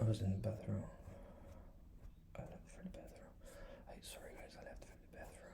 I was in the bathroom. I left for the bathroom. Sorry guys, I left for the bathroom.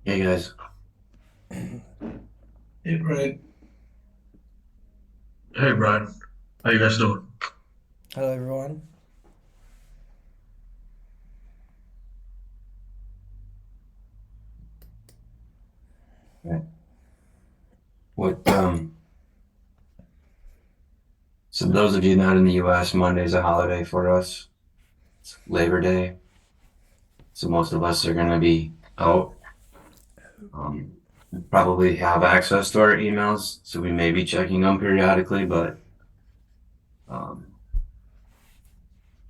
Hey guys. Hey, Brian. Hey Brian, how you guys doing? Hello everyone. What so those of you not in the US, Monday's a holiday for us. It's Labor Day. So most of us are gonna be out. Um, Probably have access to our emails, so we may be checking them periodically, but um,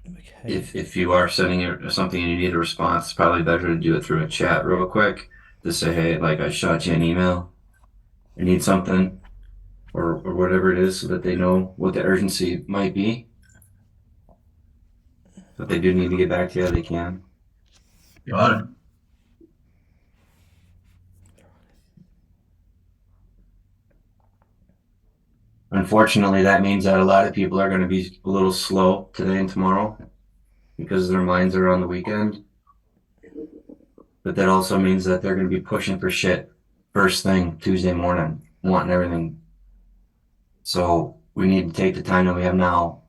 Okay. if you are sending something and you need a response, it's probably better to do it through a chat real quick. To say, hey, like I shot you an email. I need something or whatever it is so that they know what the urgency might be. So if they do need to get back to you, they can. Got it. Unfortunately, that means that a lot of people are going to be a little slow today and tomorrow because their minds are on the weekend. But that also means that they're going to be pushing for shit first thing Tuesday morning, wanting everything. So we need to take the time that we have now,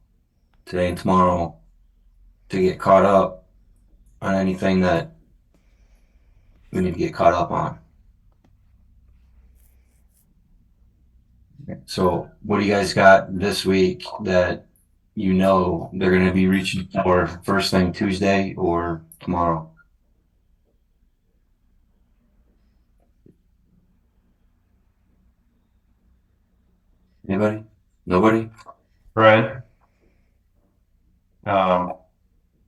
today and tomorrow, to get caught up on anything that we need to get caught up on. So what do you guys got this week that you know they're going to be reaching for first thing Tuesday or tomorrow? Anybody? Nobody? Right. Um,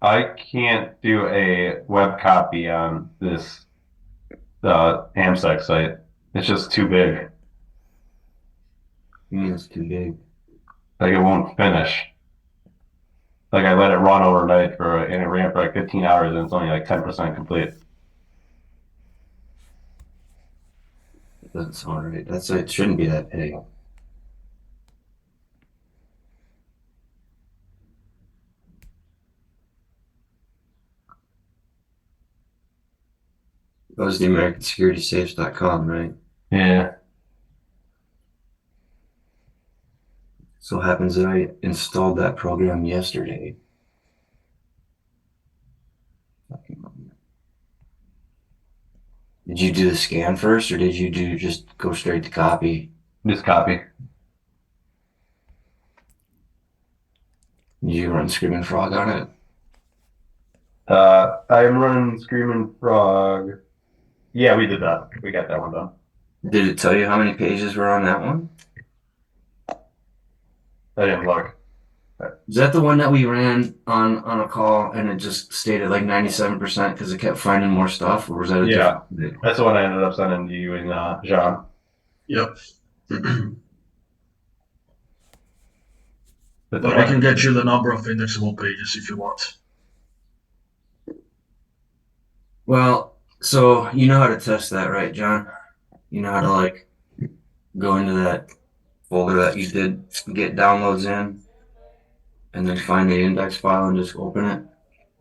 I can't do a web copy on this AMSEC site. It's just too big. I mean, it's too big. Like it won't finish. Like I let it run overnight and it ran for like 15 hours and it's only like 10% complete. It doesn't sound right. It shouldn't be that big. That was the AmericanSecuritySafes.com, right? Yeah. So it happens that I installed that program yesterday. Did you do the scan first, or did you do just go straight to copy? Just copy. Did you run Screaming Frog on it? I'm running Screaming Frog. Yeah, we did that. We got that one done. Did it tell you how many pages were on that one? I didn't look. Is that the one that we ran on a call and it just stayed at like 97% because it kept finding more stuff, or was that a Yeah. different? That's the one I ended up sending to you and Jean. Yep. But But I can get you the number of indexable pages if you want. Well, so you know how to test that, right, John? You know how to like go into that folder that you did get downloads in, and then find the index file and just open it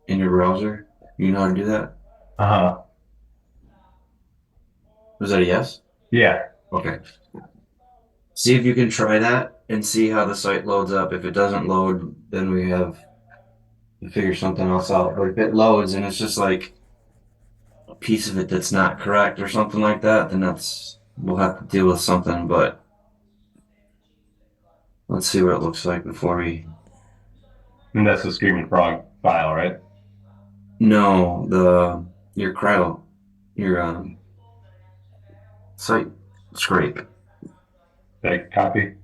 in your browser. You know how to do that? uh-huh. Was that a yes? Yeah. Okay. See if you can try that and see how the site loads up. If it doesn't load, then we figure something else out. But if it loads and it's just like a piece of it that's not correct or something like that, then we'll have to deal with something. But let's see what it looks like before we. And that's the Screaming Frog file, right? No, your cryo, your site scrape. Like copy.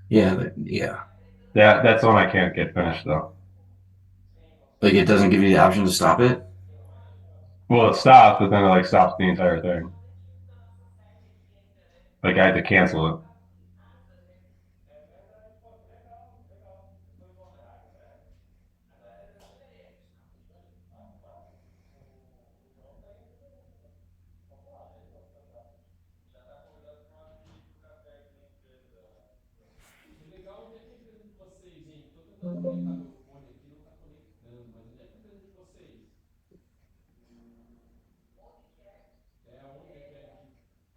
Yeah, yeah. Yeah, that's the one I can't get finished though. Like it doesn't give you the option to stop it. Well, it stops, but then it like stops the entire thing. Like I had to cancel it.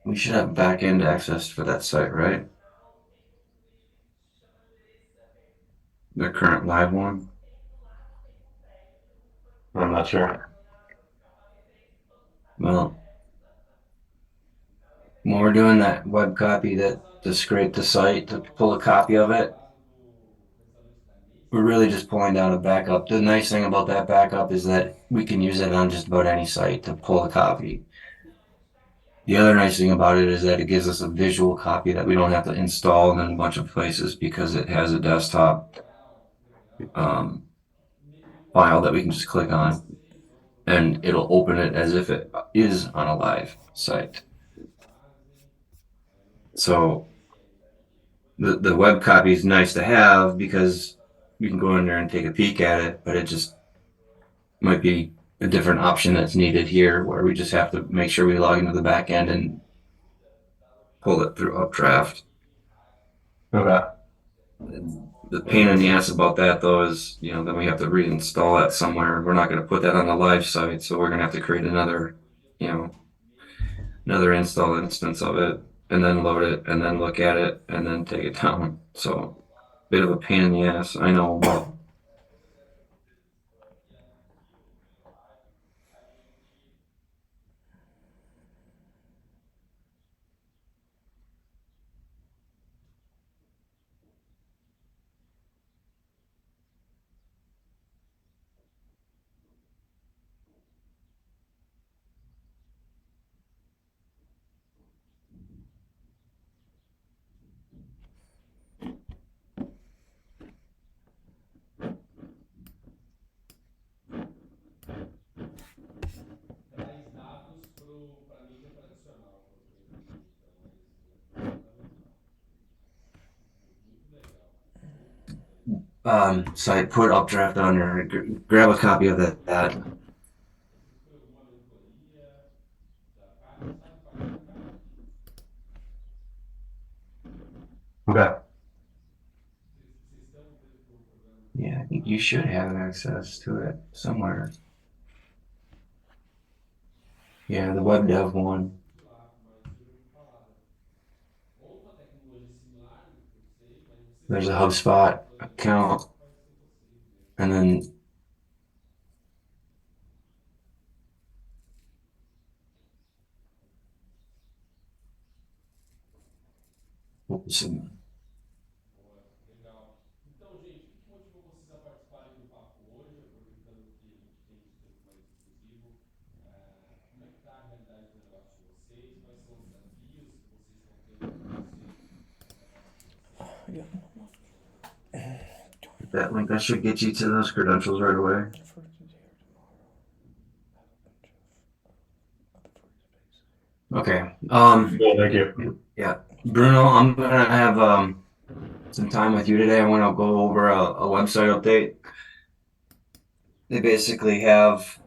We should have back end access for that site, right? The current live one. I'm not sure. Well, when we're doing that web copy to scrape the site to pull a copy of it, we're really just pulling down a backup. The nice thing about that backup is that we can use it on just about any site to pull a copy. The other nice thing about it is that it gives us a visual copy that we don't have to install in a bunch of places because it has a desktop um, file that we can just click on and it'll open it as if it is on a live site. So the web copy is nice to have because you can go in there and take a peek at it, but it just might be a different option that's needed here where we just have to make sure we log into the back end and pull it through Updraft. Okay. The pain in the ass about that though is, then we have to reinstall that somewhere. We're not going to put that on the live site, so we're going to have to create another, another install instance of it and then load it and then look at it and then take it down. So, bit of a pain in the ass, I know, but so I put Updraft on there. Grab a copy of that. Okay. Yeah, I think you should have access to it somewhere. Yeah, the web dev one. There's a HubSpot account, and then some. Yeah. that link. I should get you to those credentials right away. For today or tomorrow. Okay. Cool, thank you. Bruno, I'm gonna have some time with you today. I want to go over a website update. They basically have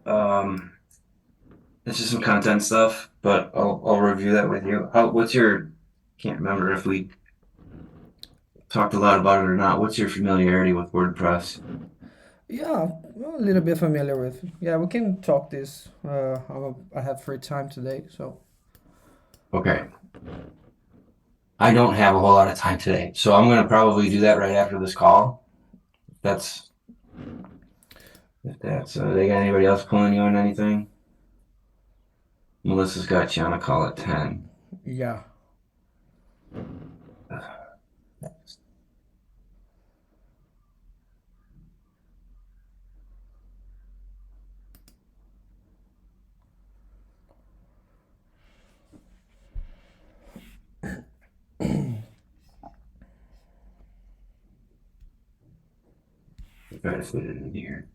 it's just some content stuff, but I'll review that with you. What's your? Can't remember if we talked a lot about it or not. What's your familiarity with WordPress? Yeah, a little bit familiar with. Yeah, we can talk this. I have free time today, so. Okay. I don't have a whole lot of time today, so I'm gonna probably do that right after this call. If that's they got anybody else pulling you on anything? Melissa's got you on a call at 10. Yeah. Try to fit it in here.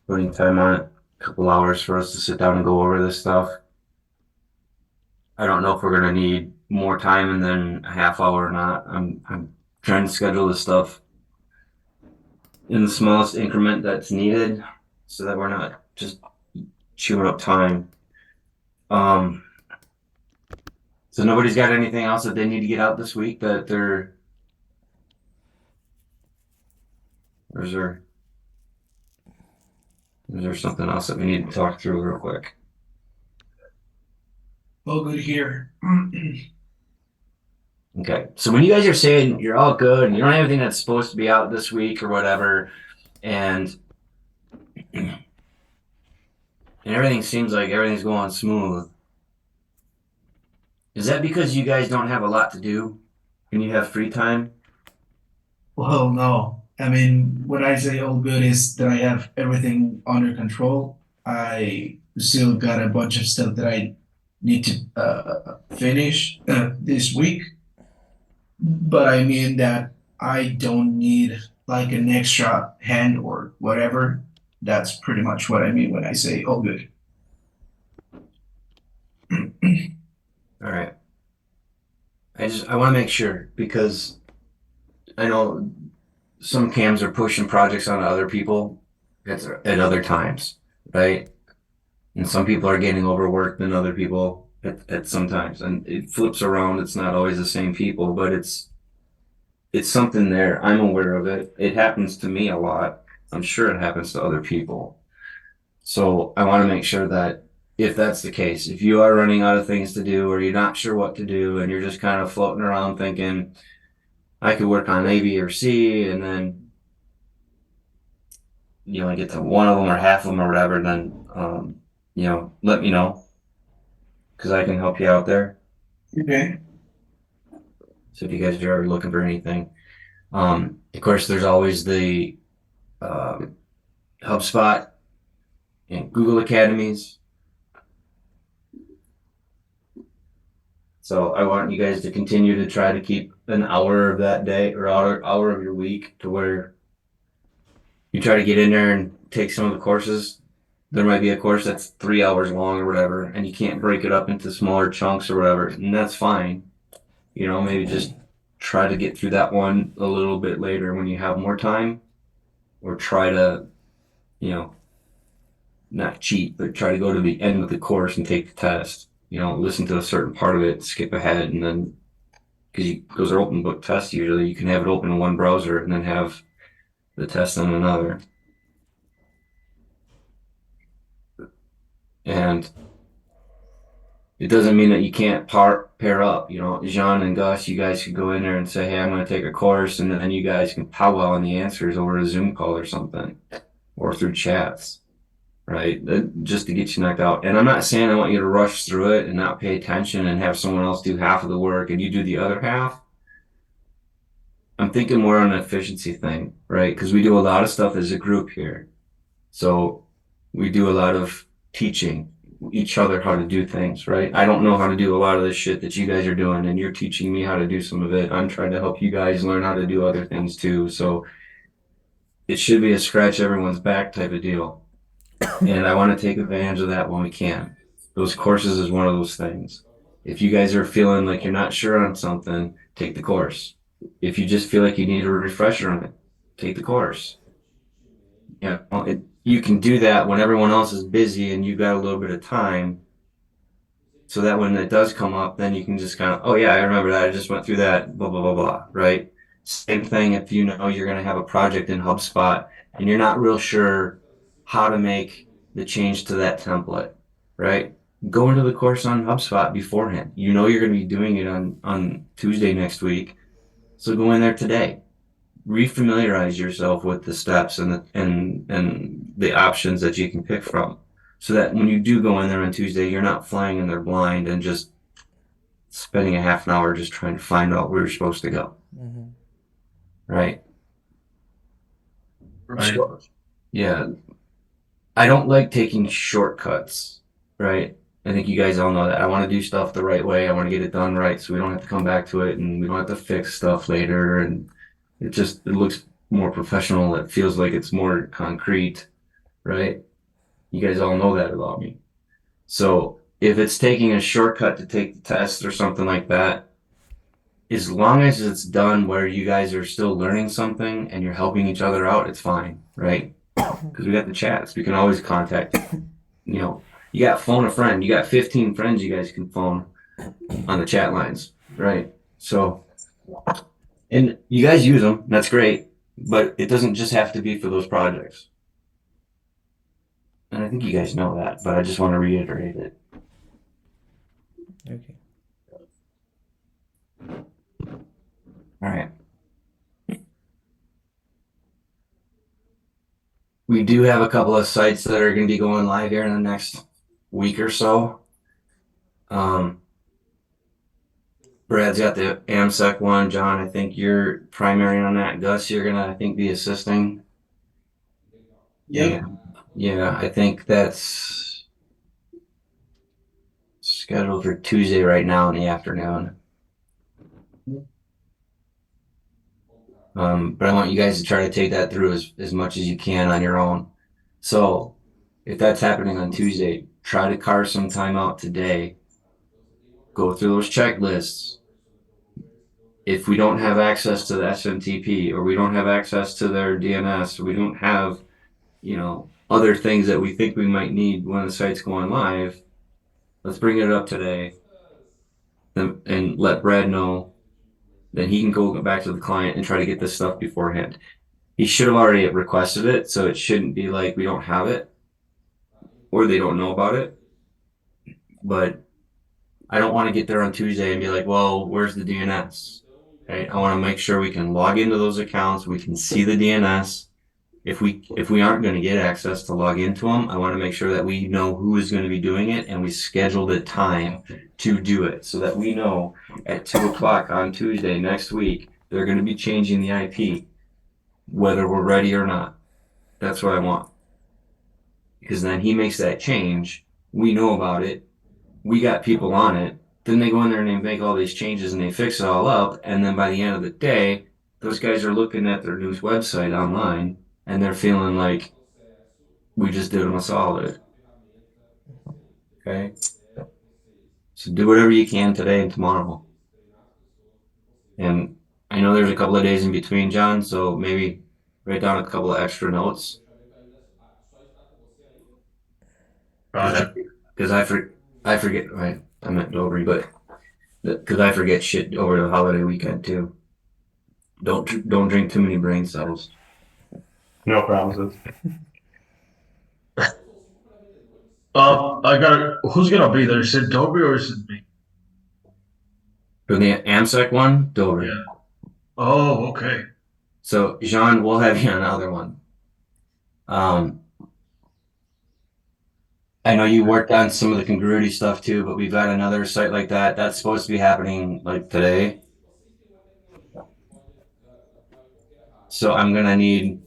Putting time on it, a couple hours for us to sit down and go over this stuff. I don't know if we're gonna need more time than a half hour or not. I'm trying to schedule this stuff in the smallest increment that's needed so that we're not just chewing up time. So nobody's got anything else that they need to get out this week that they're, or is there something else that we need to talk through real quick? All good here. Okay, so when you guys are saying you're all good and you don't have anything that's supposed to be out this week or whatever, and everything seems like everything's going smooth, is that because you guys don't have a lot to do and you have free time? Well, no. I mean, when I say all good is that I have everything under control. I still got a bunch of stuff that I need to finish this week. But I mean that I don't need like an extra hand or whatever. That's pretty much what I mean when I say all good. All right. I want to make sure because I know some cams are pushing projects onto other people at other times, right? And some people are getting overworked than other people at some times, and it flips around. It's not always the same people, but it's something there. I'm aware of it. It happens to me a lot. I'm sure it happens to other people. So I want to make sure that if that's the case, if you are running out of things to do or you're not sure what to do and you're just kind of floating around thinking, I could work on A, B, or C, and then you only get to one of them or half of them or whatever, then let me know because I can help you out there. Okay. So if you guys are looking for anything, of course, there's always the HubSpot and Google Academies. So I want you guys to continue to try to keep an hour of that day or hour of your week to where you try to get in there and take some of the courses. There might be a course that's 3 hours long or whatever, and you can't break it up into smaller chunks or whatever, and that's fine. Maybe just try to get through that one a little bit later when you have more time, or try to, not cheat, but try to go to the end of the course and take the test. Listen to a certain part of it, skip ahead, and then, because those are open book tests usually, you can have it open in one browser and then have the test on another. And it doesn't mean that you can't pair up. You know, Jean and Gus, you guys could go in there and say, "Hey, I'm going to take a course," and then you guys can powwow on the answers over a Zoom call or something, or through chats, right? Just to get you knocked out. And I'm not saying I want you to rush through it and not pay attention and have someone else do half of the work and you do the other half. I'm thinking more on an efficiency thing, right? Because we do a lot of stuff as a group here. So we do a lot of teaching each other how to do things, right? I don't know how to do a lot of the shit that you guys are doing, and you're teaching me how to do some of it. I'm trying to help you guys learn how to do other things too. So it should be a scratch everyone's back type of deal. And I want to take advantage of that when we can. Those courses is one of those things. If you guys are feeling like you're not sure on something, take the course. If you just feel like you need a refresher on it, take the course. Yeah, you can do that when everyone else is busy and you've got a little bit of time. So that when it does come up, then you can just kind of, oh yeah, I remember that. I just went through that, blah, blah, blah, blah, right? Same thing if you know you're going to have a project in HubSpot and you're not real sure how to make the change to that template, right? Go into the course on HubSpot beforehand. You know you're going to be doing it on Tuesday next week. So go in there today. Refamiliarize yourself with the steps and the options that you can pick from, so that when you do go in there on Tuesday, you're not flying in there blind and just spending a half an hour just trying to find out where you're supposed to go. Mm-hmm. Right? Right. Yeah. I don't like taking shortcuts, right? I think you guys all know that. I want to do stuff the right way. I want to get it done right so we don't have to come back to it and we don't have to fix stuff later. And it looks more professional. It feels like it's more concrete, right? You guys all know that about me. So if it's taking a shortcut to take the test or something like that, as long as it's done where you guys are still learning something and you're helping each other out, it's fine, right? Because we got the chats. We can always contact, you know, you got phone a friend. You got 15 friends you guys can phone on the chat lines, right? So, and you guys use them. That's great. But it doesn't just have to be for those projects. And I think you guys know that, but I just want to reiterate it. Okay. All right. We do have a couple of sites that are going to be going live here in the next week or so. Brad's got the AMSEC one. John, I think you're primary on that. Gus, you're going to, I think, be assisting. Yep. Yeah, I think that's scheduled for Tuesday right now in the afternoon. But I want you guys to try to take that through as much as you can on your own. So if that's happening on Tuesday, try to carve some time out today. Go through those checklists. If we don't have access to the SMTP or we don't have access to their DNS, or we don't have, you know, other things that we think we might need when the site's going live, let's bring it up today and let Brad know. Then he can go back to the client and try to get this stuff beforehand. He should have already requested it, so it shouldn't be like we don't have it or they don't know about it. But I don't want to get there on Tuesday and be like, well, where's the DNS? Okay? I want to make sure we can log into those accounts, we can see the DNS. If we aren't going to get access to log into them, I want to make sure that we know who is going to be doing it and we scheduled a time to do it so that we know at 2:00 on Tuesday next week, they're going to be changing the IP, whether we're ready or not. That's what I want. Because then he makes that change. We know about it. We got people on it. Then they go in there and they make all these changes and they fix it all up. And then by the end of the day, those guys are looking at their news website online and they're feeling like we just did them a solid. Okay? So do whatever you can today and tomorrow. And I know there's a couple of days in between, John, so maybe write down a couple of extra notes. Gotcha. Because I forget, right? I meant Dobry, but because I forget shit over the holiday weekend too. Don't drink too many brain cells. No promises. I got. Who's gonna be there? Is it Dobry or is it me? For the AMSEC one, Dover. Yeah. Oh, okay. So Jean, we'll have you on the other one. Um, I know you worked on some of the congruity stuff too, but we've got another site like that. That's supposed to be happening like today. So I'm gonna need.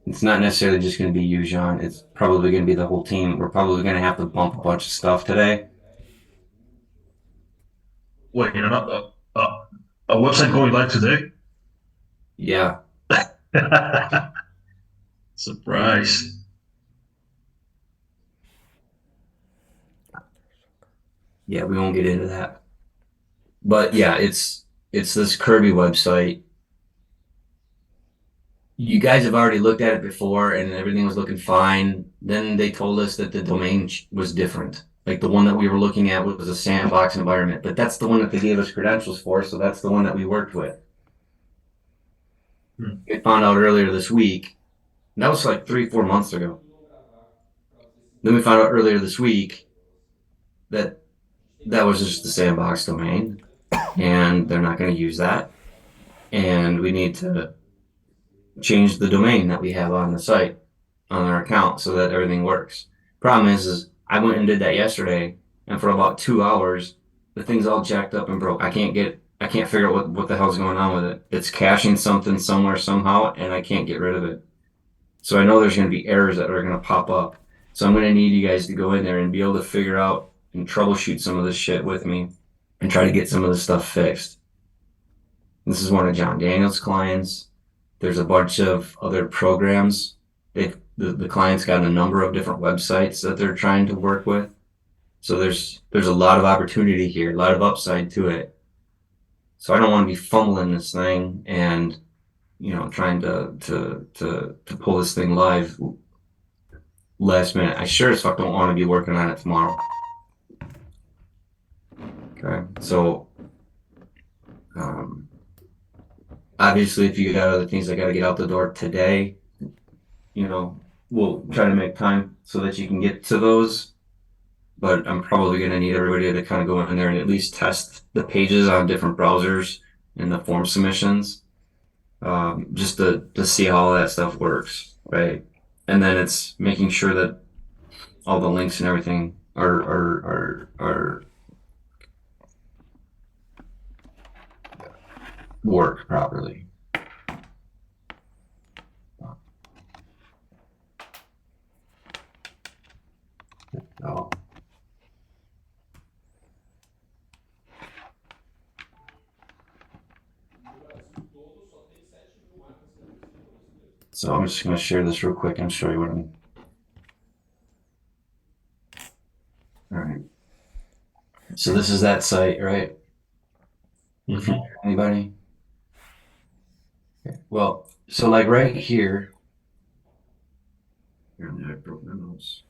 It's not necessarily just gonna be you, Jean. It's probably gonna be the whole team. We're probably gonna have to bump a bunch of stuff today. Wait, a website going live today? Yeah, Surprise. yeah, we won't get into that. But yeah, it's this Kirby website. You guys have already looked at it before and everything was looking fine. Then they told us that the domain was different. Like the one that we were looking at was a sandbox environment, but that's the one that they gave us credentials for, so that's the one that we worked with. We found out earlier this week. That was like 3, 4 months ago. Then we found out earlier this week that that was just the sandbox domain, and they're not going to use that. And we need to change the domain that we have on the site on our account so that everything works. Problem is I went and did that yesterday, and for about 2 hours, the thing's all jacked up and broke. I can't figure out what the hell's going on with it. It's caching something somewhere somehow, and I can't get rid of it. So I know there's going to be errors that are going to pop up. So I'm going to need you guys to go in there and be able to figure out and troubleshoot some of this shit with me and try to get some of this stuff fixed. This is one of John Daniel's clients. There's a bunch of other programs. The client's got a number of different websites that they're trying to work with. So there's a lot of opportunity here, a lot of upside to it. So I don't want to be fumbling this thing and trying to pull this thing live last minute. I sure as fuck don't want to be working on it tomorrow. Okay, so obviously, if you got other things that got to get out the door today, we'll try to make time so that you can get to those. But I'm probably going to need everybody to kind of go in there and at least test the pages on different browsers and the form submissions, just to see how all that stuff works, right? And then it's making sure that all the links and everything are work properly. Oh. So I'm just going to share this real quick and show you what I'm. All right. So this is that site, right? Anybody? Okay. Well, so like right here. Here, I broke my nose.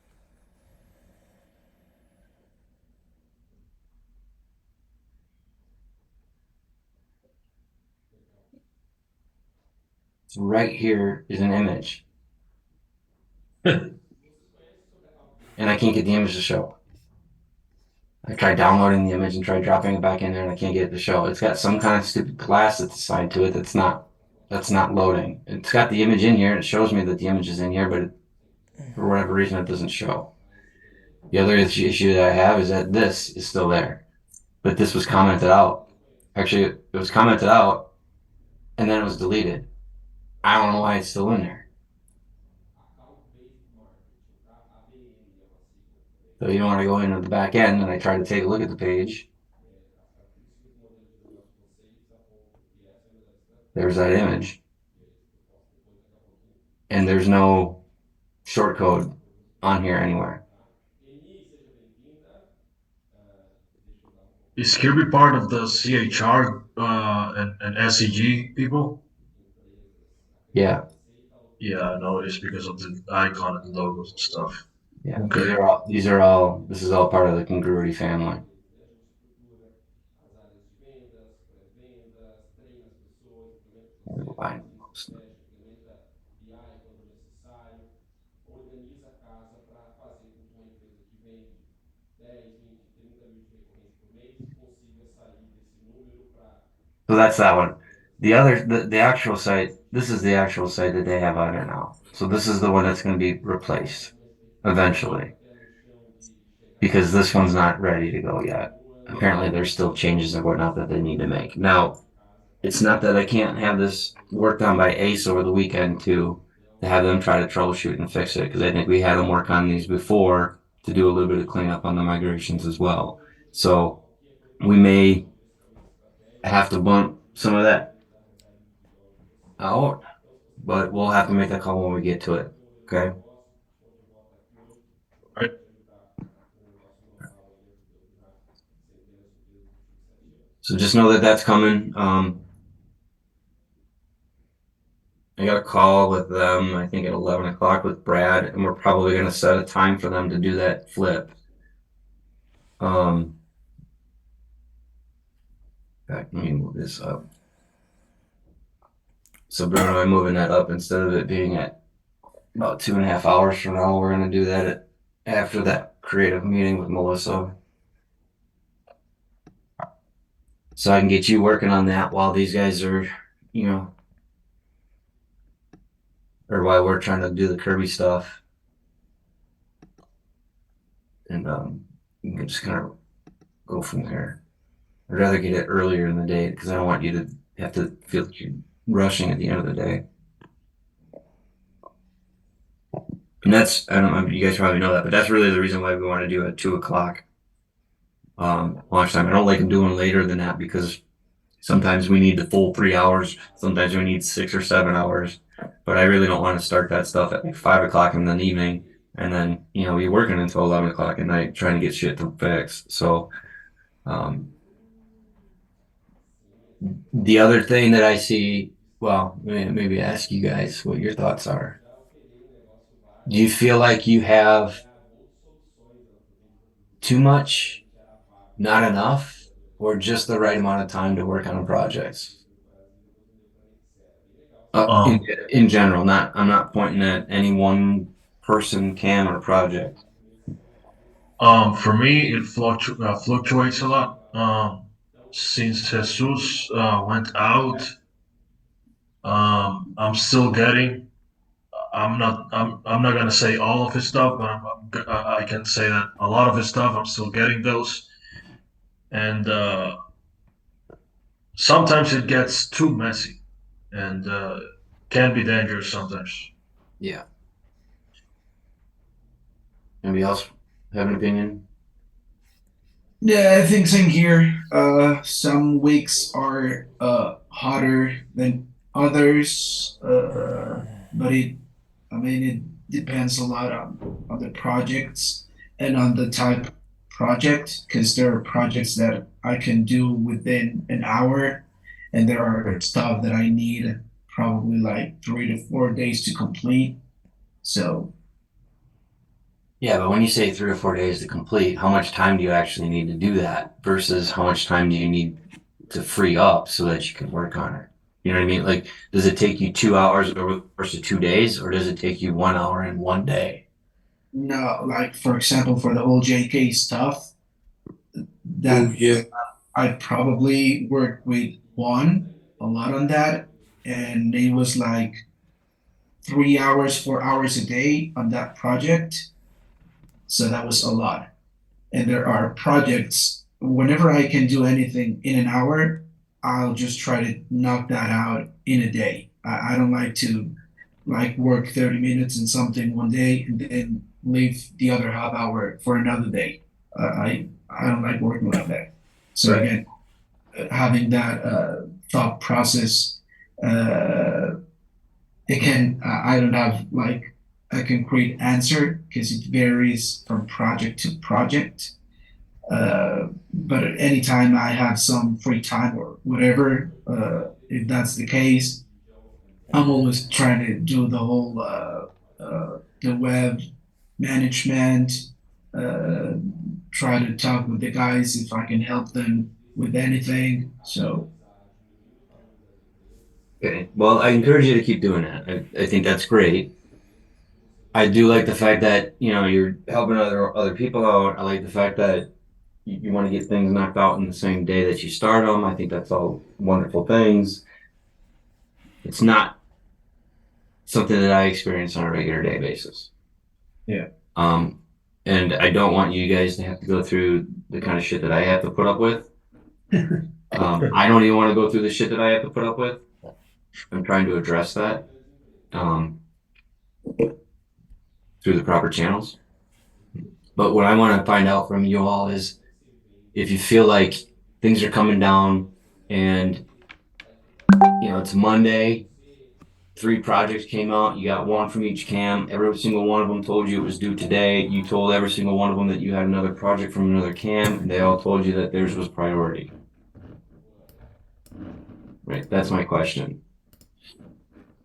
So right here is an image. And I can't get the image to show. I tried downloading the image and tried dropping it back in there and I can't get it to show. It's got some kind of stupid class that's assigned to it that's not loading. It's got the image in here and it shows me that the image is in here, but for whatever reason it doesn't show. The other issue that I have is that this is still there. But this was commented out. Actually, it was commented out and then it was deleted. I don't know why it's still in there. So you want to go into the back end and I try to take a look at the page. There's that image. And there's no shortcode on here anywhere. Is Kirby part of the CHR and SEG people? Yeah. Yeah, I know it's because of the icon and logos and stuff. Yeah. Okay. This is all part of the congruity family. So that's that one. The actual site, this is the actual site that they have on there now. So this is the one that's going to be replaced eventually because this one's not ready to go yet. Apparently, there's still changes and whatnot that they need to make. Now, it's not that I can't have this worked on by Ace over the weekend to have them try to troubleshoot and fix it because I think we had them work on these before to do a little bit of cleanup on the migrations as well. So we may have to bump some of that out, but we'll have to make that call when we get to it. Okay. Right. So just know that that's coming. I got a call with them, I think at 11 o'clock with Brad, and we're probably going to set a time for them to do that flip. In fact, let me move this up. So Bruno, I'm moving that up instead of it being at about 2.5 hours from now. We're going to do that after that creative meeting with Melissa. So I can get you working on that while these guys are, or while we're trying to do the Kirby stuff. And you can just kind of go from there. I'd rather get it earlier in the day because I don't want you to have to feel like you're rushing at the end of the day. And that's, I don't know, you guys probably know that, but that's really the reason why we want to do it at 2 o'clock launch time. I don't like doing later than that because sometimes we need the full 3 hours. Sometimes we need 6 or 7 hours. But I really don't want to start that stuff at like 5 o'clock in the evening and then, be working until 11 o'clock at night trying to get shit to fix. So, the other thing that I see, well, maybe ask you guys what your thoughts are. Do you feel like you have too much, not enough, or just the right amount of time to work on projects? In general, I'm not pointing at any one person, cam, or project. For me, it fluctuates a lot. Since Jesus went out, I'm still getting. I'm not gonna say all of his stuff, but I can say that a lot of his stuff I'm still getting those, and sometimes it gets too messy, and can be dangerous sometimes. Yeah. Anybody else have an opinion? Yeah, I think same here. Some weeks are hotter than others, but it depends a lot on the projects and on the type of project, because there are projects that I can do within an hour, and there are stuff that I need probably like 3 to 4 days to complete. So Yeah, but when you say 3 or 4 days to complete, how much time do you actually need to do that versus how much time do you need to free up so that you can work on it? You know what I mean? Like, does it take you 2 hours over the course of 2 days, or does it take you 1 hour in one day? no, like for example, for the whole JK stuff, that yeah. I probably worked with Juan a lot on that, and it was like 3 hours, 4 hours a day on that project. So that was a lot. And there are projects, whenever I can do anything in an hour, I'll just try to knock that out in a day. I don't like to like work 30 minutes in something one day and then leave the other half hour for another day. I don't like working like that. So Right. again, having that thought process, again, I don't have like a concrete answer because it varies from project to project. But at any time I have some free time or whatever, if that's the case, I'm always trying to do the whole the web management. Uh, Try to talk with the guys if I can help them with anything. So Okay. Well, I encourage you to keep doing that. I think that's great. I do like the fact that you're helping other people out. I like the fact that you want to get things knocked out in the same day that you start them. I think that's all wonderful things. It's not something that I experience on a regular day basis. Yeah. And I don't want you guys to have to go through the kind of shit that I have to put up with. I don't even want to go through the shit that I have to put up with. I'm trying to address that through the proper channels. But what I want to find out from you all is if you feel like things are coming down and it's Monday, 3 projects came out, you got one from each cam, every single one of them told you it was due today, you told every single one of them that you had another project from another cam, and they all told you that theirs was priority. Right, that's my question.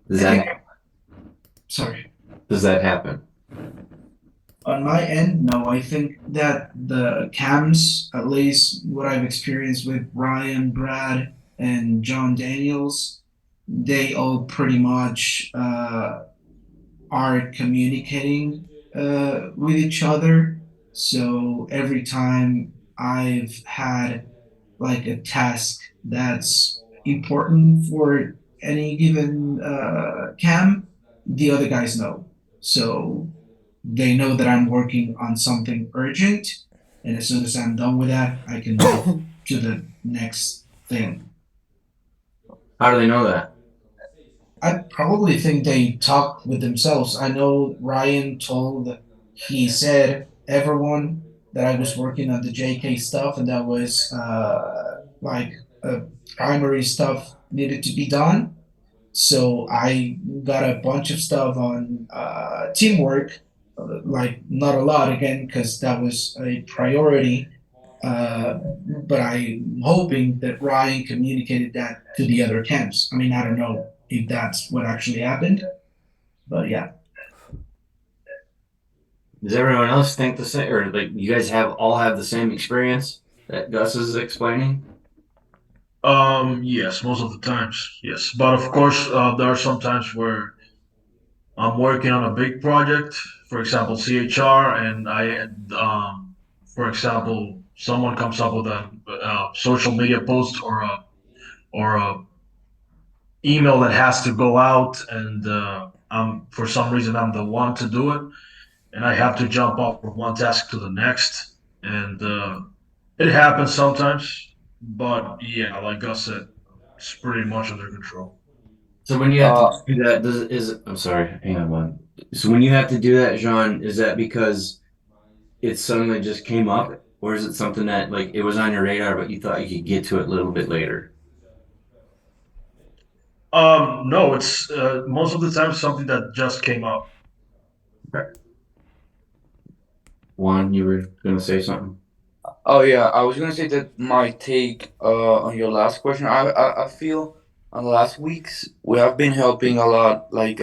Does Sorry. that happen? On my end, no. I think that the cams, at least what I've experienced with Ryan, Brad, and John Daniels, they all pretty much are communicating with each other. So every time I've had like a task that's important for any given cam, the other guys know. So they know that I'm working on something urgent, and as soon as I'm done with that, I can move to the next thing. How do they know that? I probably think they talk with themselves. I know Ryan he said everyone that I was working on the JK stuff, and that was like primary stuff needed to be done. So I got a bunch of stuff on teamwork, like not a lot again because that was a priority. But I'm hoping that Ryan communicated that to the other camps. I mean, I don't know if that's what actually happened, but yeah. Does everyone else think the same, or like you guys all have the same experience that Gus is explaining? Yes, most of the times, yes. But of course, there are some times where I'm working on a big project, for example, CHR, and for example, someone comes up with a social media post or a email that has to go out, and for some reason I'm the one to do it, and I have to jump off from one task to the next, and it happens sometimes, but yeah, like I said, it's pretty much under control. So when you have to do that, I'm sorry, hang on one. So when you have to do that, Jean, is that because it suddenly just came up, or is it something that like it was on your radar, but you thought you could get to it a little bit later? No, it's most of the time something that just came up. Juan, you were gonna say something? Oh yeah, I was gonna say that my take on your last question. I feel on the last weeks we have been helping a lot, like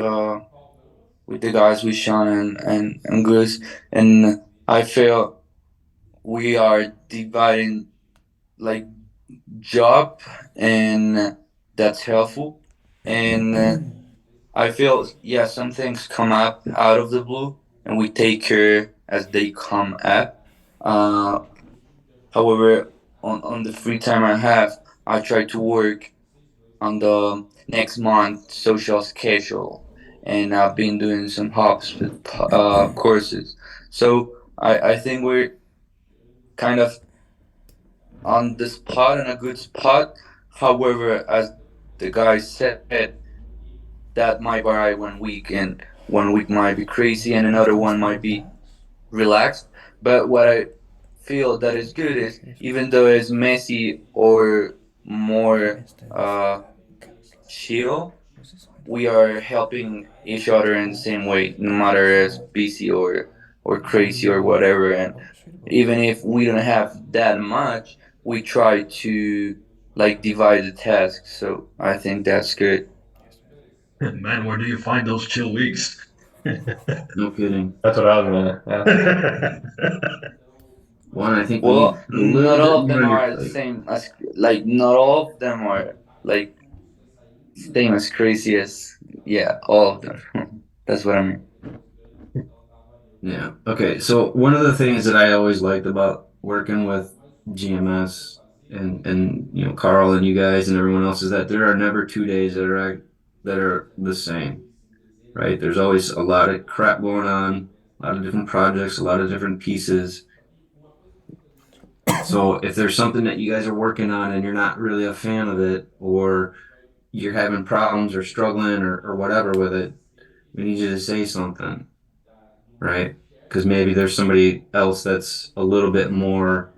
with the guys with Sean and Gus, and I feel we are dividing like job, and that's helpful. And I feel yeah, some things come up out of the blue, and we take care as they come up. Uh, However, on the free time I have, I try to work on the next month social schedule, and I've been doing some hops courses. So I think we're kind of on the spot, in a good spot. However, as the guy said, that might vary 1 week, and 1 week might be crazy, and another one might be relaxed. But what I feel that is good is even though it's messy or more chill, we are helping each other in the same way, no matter as busy or crazy or whatever. And even if we don't have that much, we try to like divide the tasks. So I think that's good. Man, where do you find those chill weeks? No kidding. That's what I was gonna ask. Juan, I think Well, we need a not little all bit of more them on your are the plate. same as like not all of them are like same as crazy as yeah, all of them. That's what I mean. Yeah. Okay. So one of the things that I always liked about working with GMS and Carl and you guys and everyone else is that there are never 2 days that are the same, right? There's always a lot of crap going on, a lot of different projects, a lot of different pieces. So if there's something that you guys are working on and you're not really a fan of it, or you're having problems or struggling or whatever with it, we need you to say something, right? Because maybe there's somebody else that's a little bit more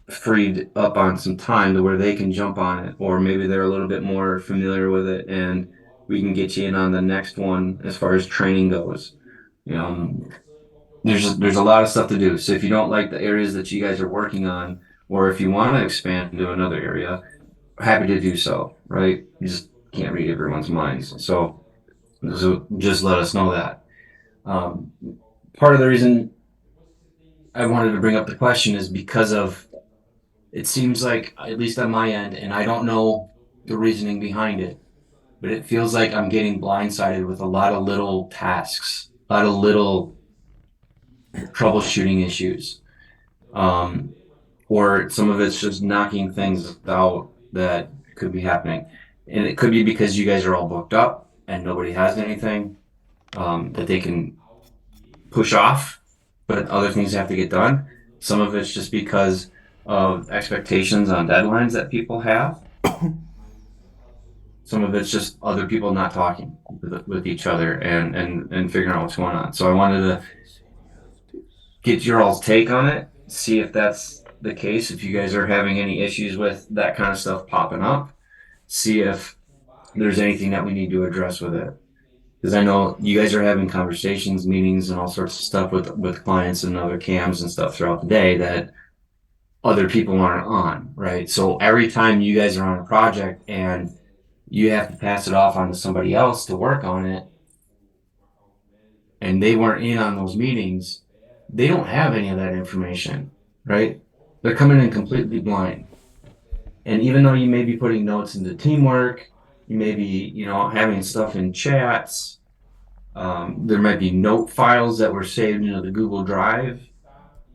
freed up on some time to where they can jump on it, or maybe they're a little bit more familiar with it, and we can get you in on the next one as far as training goes. There's a lot of stuff to do. So if you don't like the areas that you guys are working on, or if you want to expand to another area, happy to do so. Right? You just can't read everyone's minds. So just let us know that. Part of the reason I wanted to bring up the question is because of it seems like, at least on my end, and I don't know the reasoning behind it, but it feels like I'm getting blindsided with a lot of little tasks, a lot of little troubleshooting issues. Or some of it's just knocking things out that could be happening. And it could be because you guys are all booked up and nobody has anything that they can push off, but other things have to get done. Some of it's just because of expectations on deadlines that people have. Some of it's just other people not talking with each other and figuring out what's going on. So I wanted to get your all's take on it, see if that's the case, if you guys are having any issues with that kind of stuff popping up, see if there's anything that we need to address with it. Because I know you guys are having conversations, meetings, and all sorts of stuff with clients and other cams and stuff throughout the day that other people aren't on, right? So every time you guys are on a project and you have to pass it off onto somebody else to work on it, and they weren't in on those meetings, they don't have any of that information, right? They're coming in completely blind. And even though you may be putting notes into teamwork, you may be, having stuff in chats, there might be note files that were saved into the Google Drive.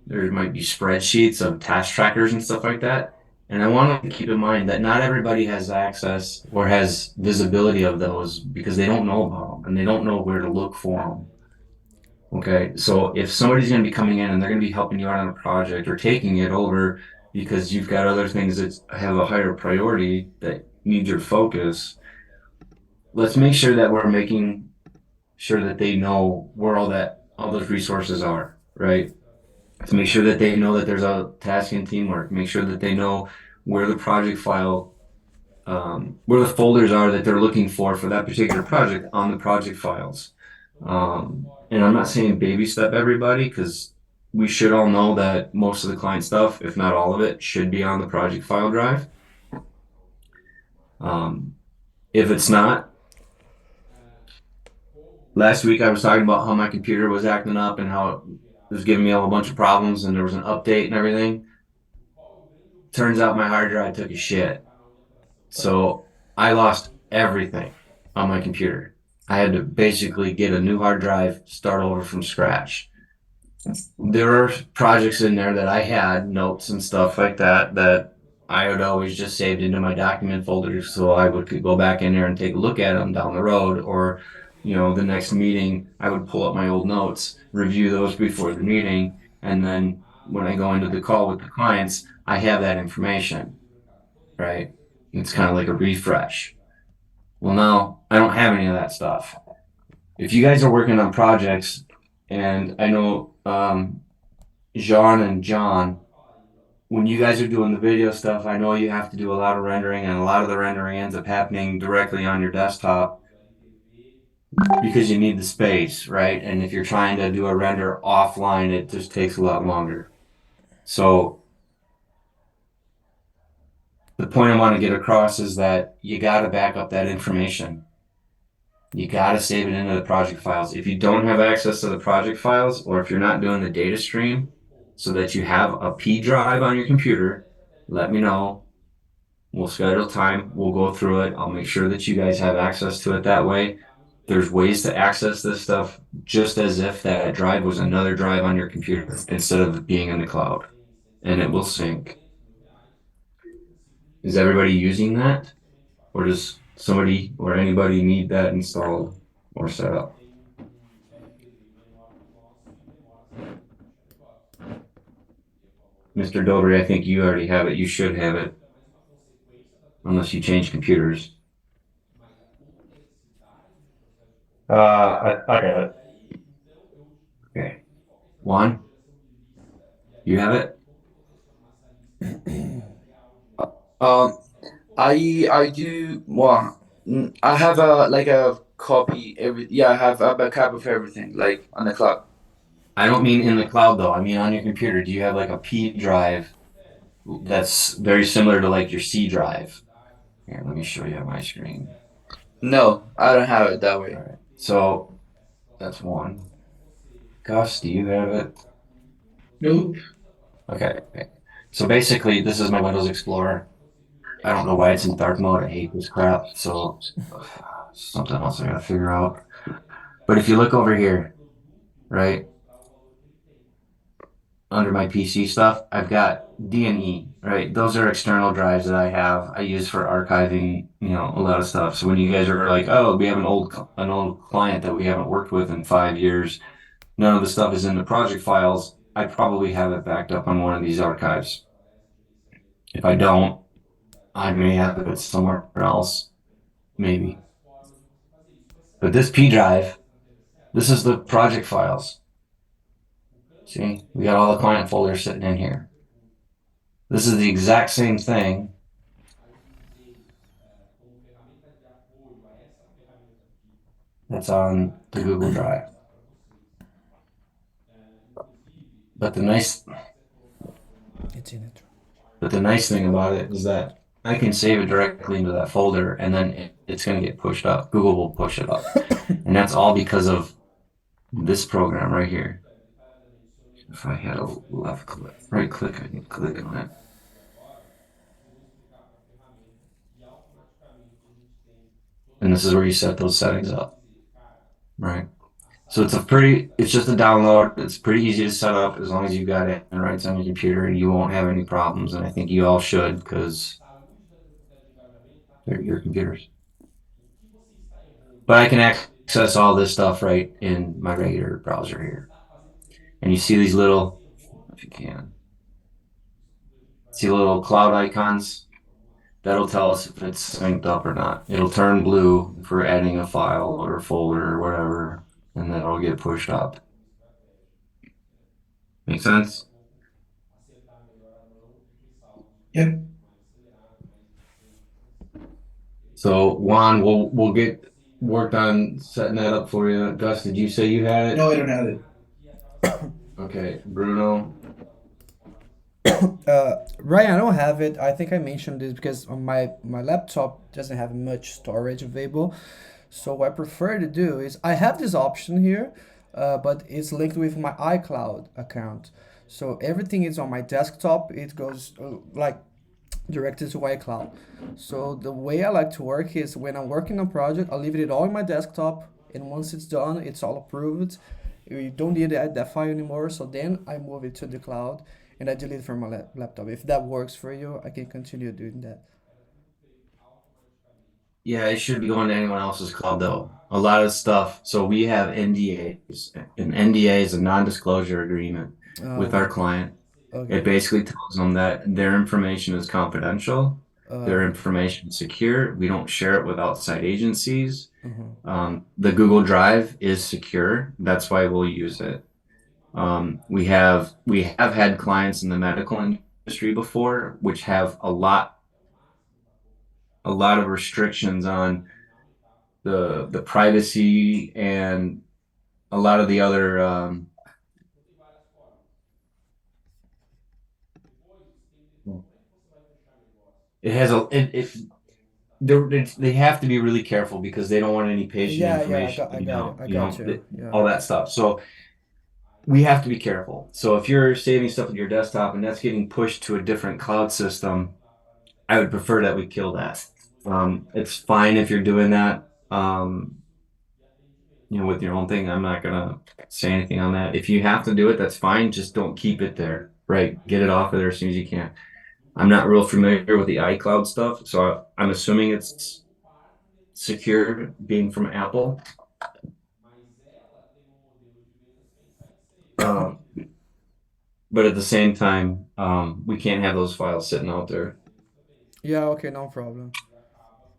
There might be spreadsheets of task trackers and stuff like that. And I want to keep in mind that not everybody has access or has visibility of those because they don't know about them and they don't know where to look for them. Okay, so if somebody's going to be coming in and they're going to be helping you out on a project or taking it over because you've got other things that have a higher priority that need your focus, let's make sure that we're making sure that they know where all those resources are, right? To make sure that they know that there's a task in teamwork, make sure that they know where the project file, where the folders are that they're looking for that particular project on the project files. And I'm not saying baby step everybody because we should all know that most of the client stuff, if not all of it, should be on the project file drive. If it's not, last week I was talking about how my computer was acting up and how it was giving me a whole bunch of problems and there was an update and everything. Turns out my hard drive took a shit. So I lost everything on my computer. I had to basically get a new hard drive, start over from scratch. There are projects in there that I had, notes and stuff like that I had always just saved into my document folder so I could go back in there and take a look at them down the road, or the next meeting I would pull up my old notes, review those before the meeting, and then when I go into the call with the clients, I have that information, right? It's kind of like a refresh. Well, now I don't have any of that stuff. If you guys are working on projects, and I know Jean and John, when you guys are doing the video stuff, I know you have to do a lot of rendering, and a lot of the rendering ends up happening directly on your desktop because you need the space, right? And if you're trying to do a render offline, it just takes a lot longer. So the point I want to get across is that you got to back up that information. You got to save it into the project files. If you don't have access to the project files, or if you're not doing the data stream so that you have a P drive on your computer, let me know. We'll schedule time. We'll go through it. I'll make sure that you guys have access to it that way. there's ways to access this stuff just as if that drive was another drive on your computer instead of it being in the cloud, and it will sync. Is everybody using that, or does somebody or anybody need that installed or set up? Mr. Dobry, I think you already have it. You should have it, unless you change computers. I got it. Okay. Juan, you have it? I do well. I have a copy I have a backup of everything like on the cloud. I don't mean in the cloud though. I mean on your computer. Do you have like a P drive that's very similar to like your C drive? Here, let me show you on my screen. No, I don't have it that All way. right. So that's one. Gus, do you have it? Nope. Okay. So basically, this is my Windows Explorer. I don't know why it's in dark mode. I hate this crap. So something else I gotta figure out. But if you look over here, right, under my PC stuff, I've got D and E, right? Those are external drives that I use for archiving, a lot of stuff. So when you guys are like, oh, we have an old client that we haven't worked with in 5 years, none of the stuff is in the project files. I probably have it backed up on one of these archives. If I don't, I may have it somewhere else, maybe. But this P drive, this is the project files. See, we got all the client folders sitting in here. This is the exact same thing. That's on the Google Drive. But the nice It's in it. thing about it is that I can save it directly into that folder, and then it's going to get pushed up. Google will push it up, and that's all because of this program right here. If I had a right click, I can click on it. And this is where you set those settings up, right? So it's just a download. It's pretty easy to set up as long as you've got it and writes on your computer, and you won't have any problems. And I think you all should, because they're your computers. But I can access all this stuff right in my regular browser here. And you see these little, if you can, see little cloud icons? That'll tell us if it's synced up or not. It'll turn blue if we're adding a file or a folder or whatever, and then it'll get pushed up. Make sense? Yep. So Juan, we'll get worked on setting that up for you. Gus, did you say you had it? No, I don't have it. Okay, Bruno. Ryan, I don't have it. I think I mentioned this because on my laptop doesn't have much storage available. So what I prefer to do is I have this option here, but it's linked with my iCloud account. So everything is on my desktop. It goes like directed to iCloud. So the way I like to work is when I'm working on a project, I leave it all in my desktop, and once it's done, it's all approved. You don't need to add that file anymore. So then I move it to the cloud and I delete it from my laptop. If that works for you, I can continue doing that. Yeah, it should be going to anyone else's cloud though. A lot of stuff. So we have NDAs. An NDA is a non-disclosure agreement with our client. Okay. It basically tells them that their information is confidential, their information is secure. We don't share it with outside agencies. The Google Drive is secure. That's why we'll use it. We have had clients in the medical industry before, which have a lot of restrictions on the privacy and a lot of the other it has a it they have to be really careful because they don't want any patient Yeah, I information, got it. I got you. Yeah. all that stuff. So we have to be careful. So if you're saving stuff with your desktop and that's getting pushed to a different cloud system, I would prefer that we kill that. It's fine if you're doing that. with your own thing. I'm not gonna say anything on that. If you have to do it, that's fine. Just don't keep it there. Right? Get it off of there as soon as you can. I'm not real familiar with the iCloud stuff, so I'm assuming it's secure, being from Apple. Um, but at the same time, we can't have those files sitting out there. Yeah, okay, no problem.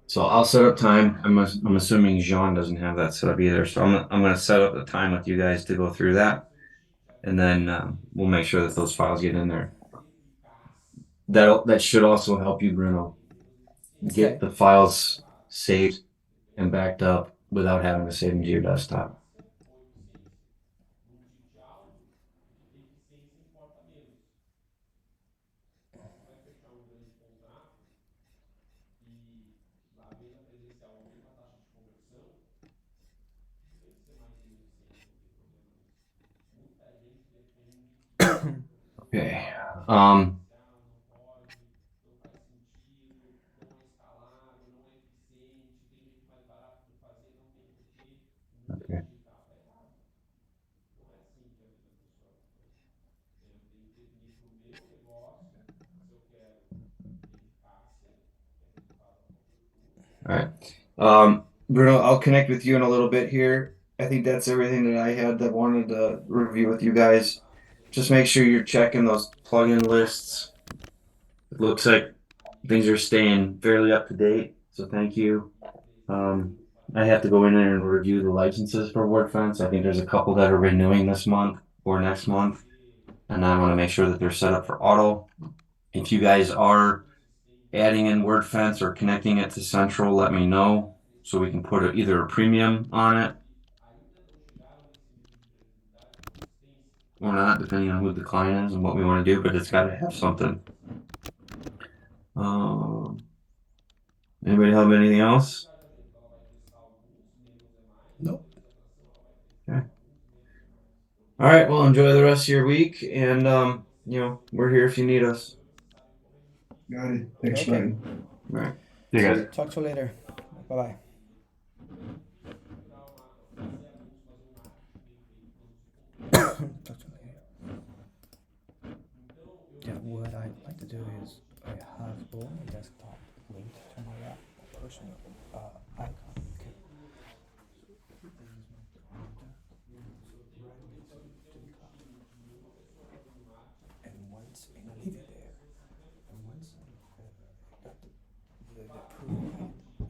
So I'll set up time. I'm assuming Jean doesn't have that set up either. So I'm gonna set up the time with you guys to go through that, and then we'll make sure that those files get in there. That should also help you, Bruno, get Okay. the files saved and backed up without having to save them to your desktop. Okay. Um, okay. All right. Bruno, I'll connect with you in a little bit here. I think that's everything that I had that wanted to review with you guys. Just make sure you're checking those plugin lists. It looks like things are staying fairly up to date, so thank you. I have to go in there and review the licenses for WordFence. I think there's a couple that are renewing this month or next month, and I want to make sure that they're set up for auto. If you guys are adding in WordFence or connecting it to Central, let me know so we can put either a premium on it or not, depending on who the client is and what we want to do, but it's got to have something. Um, Anybody have anything else? Nope. Okay. All right. Well, enjoy the rest of your week, and we're here if you need us. Got it. Thanks, Okay. buddy. All right. See you guys. Talk to you later. Bye bye. Talk to you later. Yeah, what I'd like to do is I have all my desktop linked to my personal icon. Okay. And once I leave it there, and once I got the proof,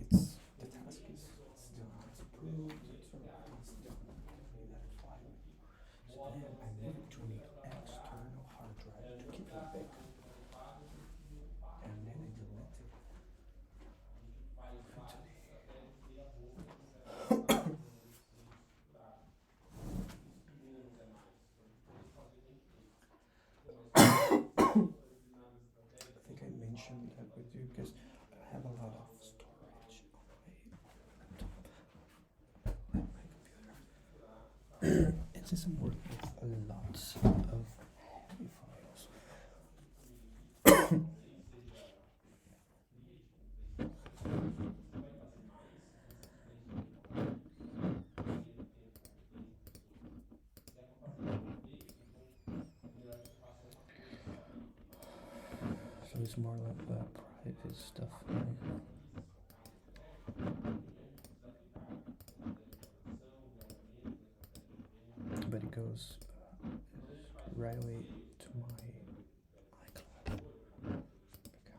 it's the task is still not approved. It's sort of still in that file. So then I move it to an external hard drive to keep it back, and then I delete it. I think I mentioned that with you because I have a lot of storage on my computer. It doesn't work with a lot of heavy files. So it's more like private stuff. But it goes right away to my iCloud account,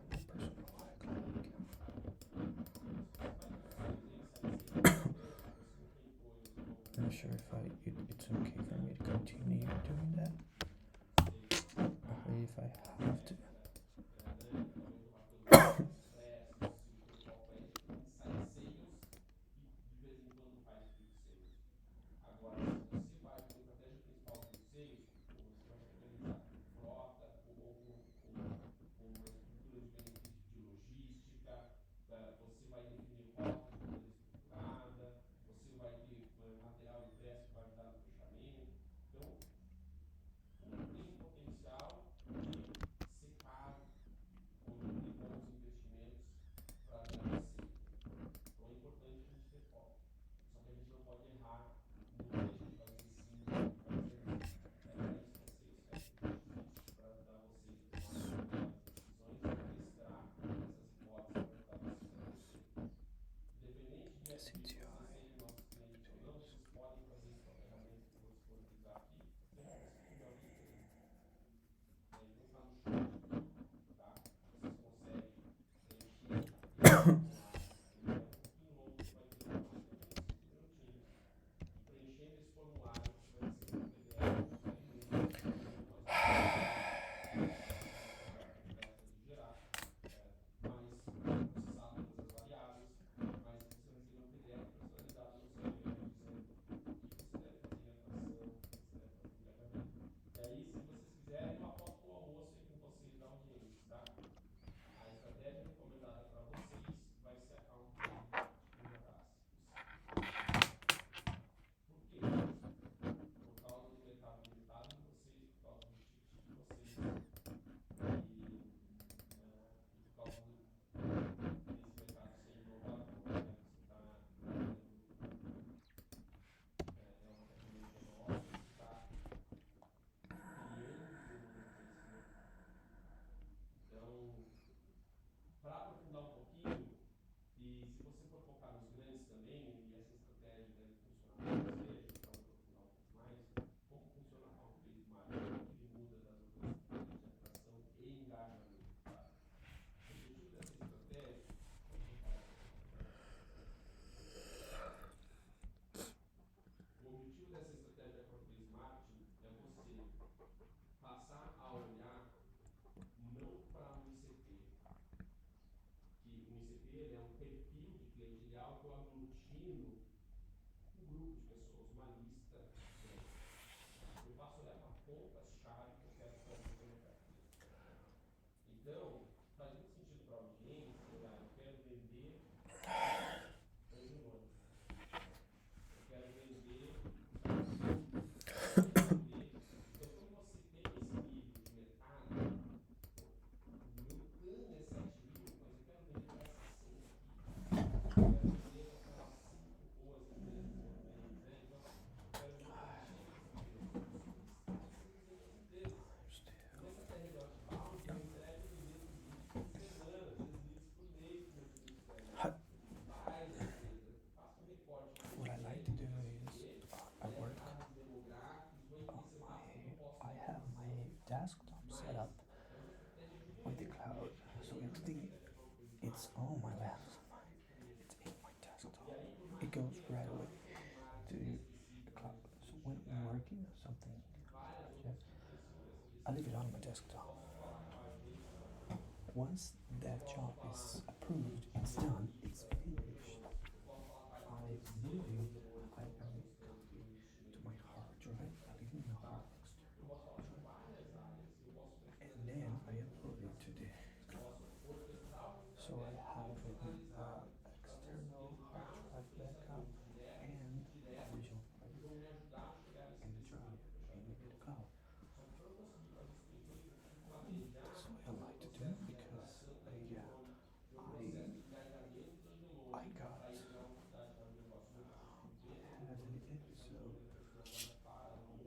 my personal iCloud account. I'm not sure if it's okay for me to continue doing that, or if I have to. What I like to do is I work. I have my desktop set up with the cloud, so everything it's on my laptop. It's in my desktop. It goes right away to the cloud. So when I'm working on something, project, I leave it on my desktop. Once that job is approved, it's done, it's finished. I move it, I bring a copy to my hard drive, I leave it in my external hard drive, and then I upload it to the cloud. So I have an external hard drive backup and original file in the drive in the cloud. That's what I like to do because I got had an episode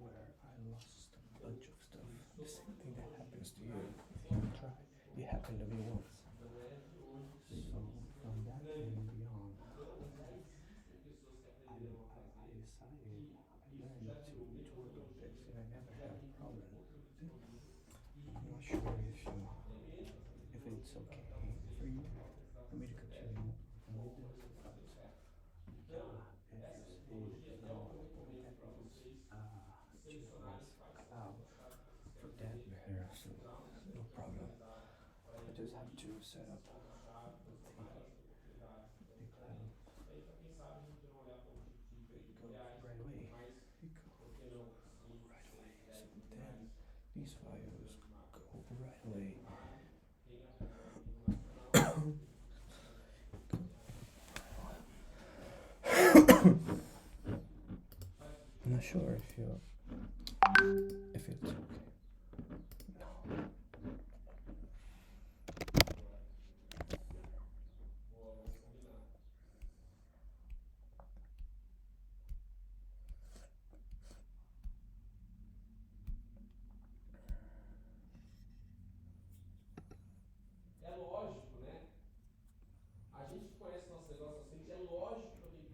where I lost a bunch of stuff. The same thing that happens to you if you try. It happened to me once. So from that day and beyond, I decided I learned to work on this, and I never had a problem with it. I'm not sure if it's okay for you for me to continue with this, but if you say no, to use cloud for that matter, so no problem. I just have to set up the cloud. It goes right away. It goes right away. So then these files go right away. I'm not sure if it's okay. No. É lógico, né? A gente conhece nosso negócio assim, é lógico que eu tenho que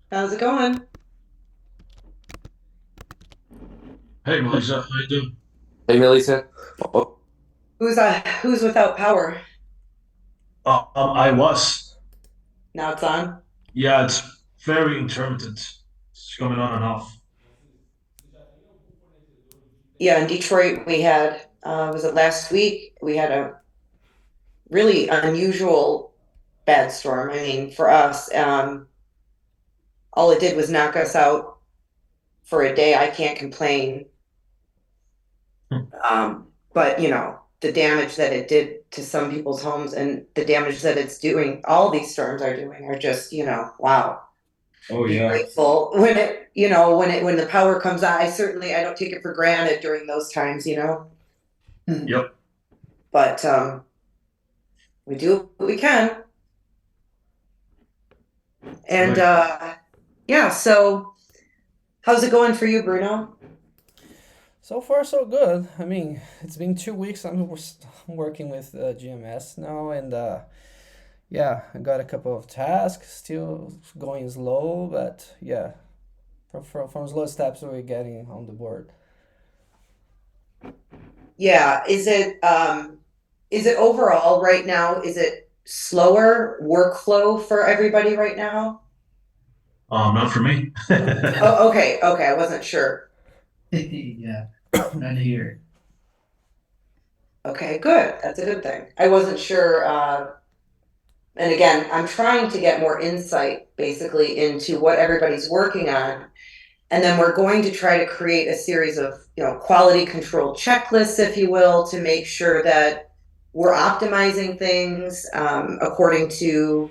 How's it going? Hey, Melissa, how you doing? Hey, Melissa. Oh, Who's without power? I was. Now it's on. Yeah, it's very intermittent. It's coming on and off. Yeah, in Detroit we had was it last week? We had a really unusual bad storm. I mean, for us, all it did was knock us out for a day. I can't complain. But the damage that it did to some people's homes and the damage that it's doing, all these storms are doing are just, wow. Oh Be yeah. grateful when when the power comes on. I don't take it for granted during those times. Yep. But we do what we can. And Right. yeah, so how's it going for you, Bruno? So far, so good. I mean, it's been 2 weeks. I'm working with GMS now, and yeah, I got a couple of tasks, still going slow, but yeah, from slow steps we're getting on the board. Yeah, is it overall right now, is it slower workflow for everybody right now? Not for me. Oh, okay, I wasn't sure. Yeah, not here. Okay, good. That's a good thing. I wasn't sure, and again, I'm trying to get more insight basically into what everybody's working on. And then we're going to try to create a series of, quality control checklists, if you will, to make sure that we're optimizing things according to,